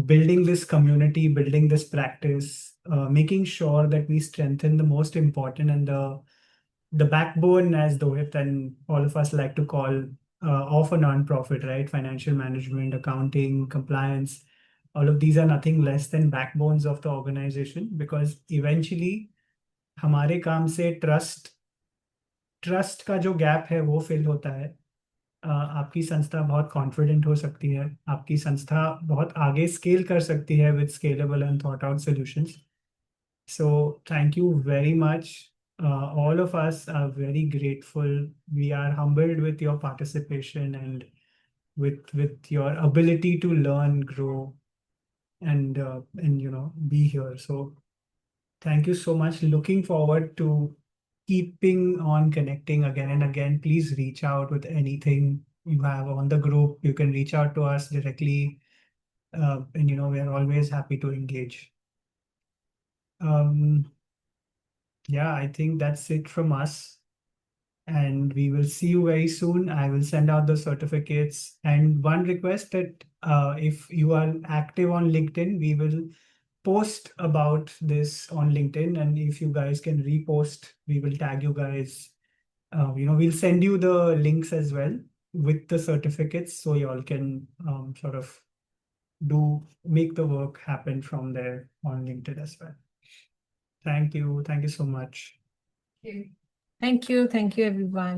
building this community, building this practice, making sure that we strengthen the most important and the backbone, as Dohit and all of us like to call, of a nonprofit, right? Financial management, accounting, compliance. All of these are nothing less than backbones of the organization, because eventually हमारे काम से trust trust का जो gap है वो fill होता है। आपकी संस्था बहुत कॉन्फिडेंट हो सकती है, आपकी संस्था बहुत आगे स्केल कर सकती है with scalable and thought out solutions. So thank you very much. All of us are very grateful. We are humbled with your participation and with your ability to learn, grow, and be here. So thank you so much. Looking forward to keeping on connecting again and again. Please reach out with anything you have on the group. You can reach out to us directly, and we are always happy to engage. Yeah, I think that's it from us. And we will see you very soon. I will send out the certificates. And one request that if you are active on LinkedIn, we will post about this on LinkedIn. And if you guys can repost, we will tag you guys. We'll send you the links as well with the certificates so you all can sort of make the work happen from there on LinkedIn as well. Thank you. Thank you so much. Thank you. Thank you, everyone.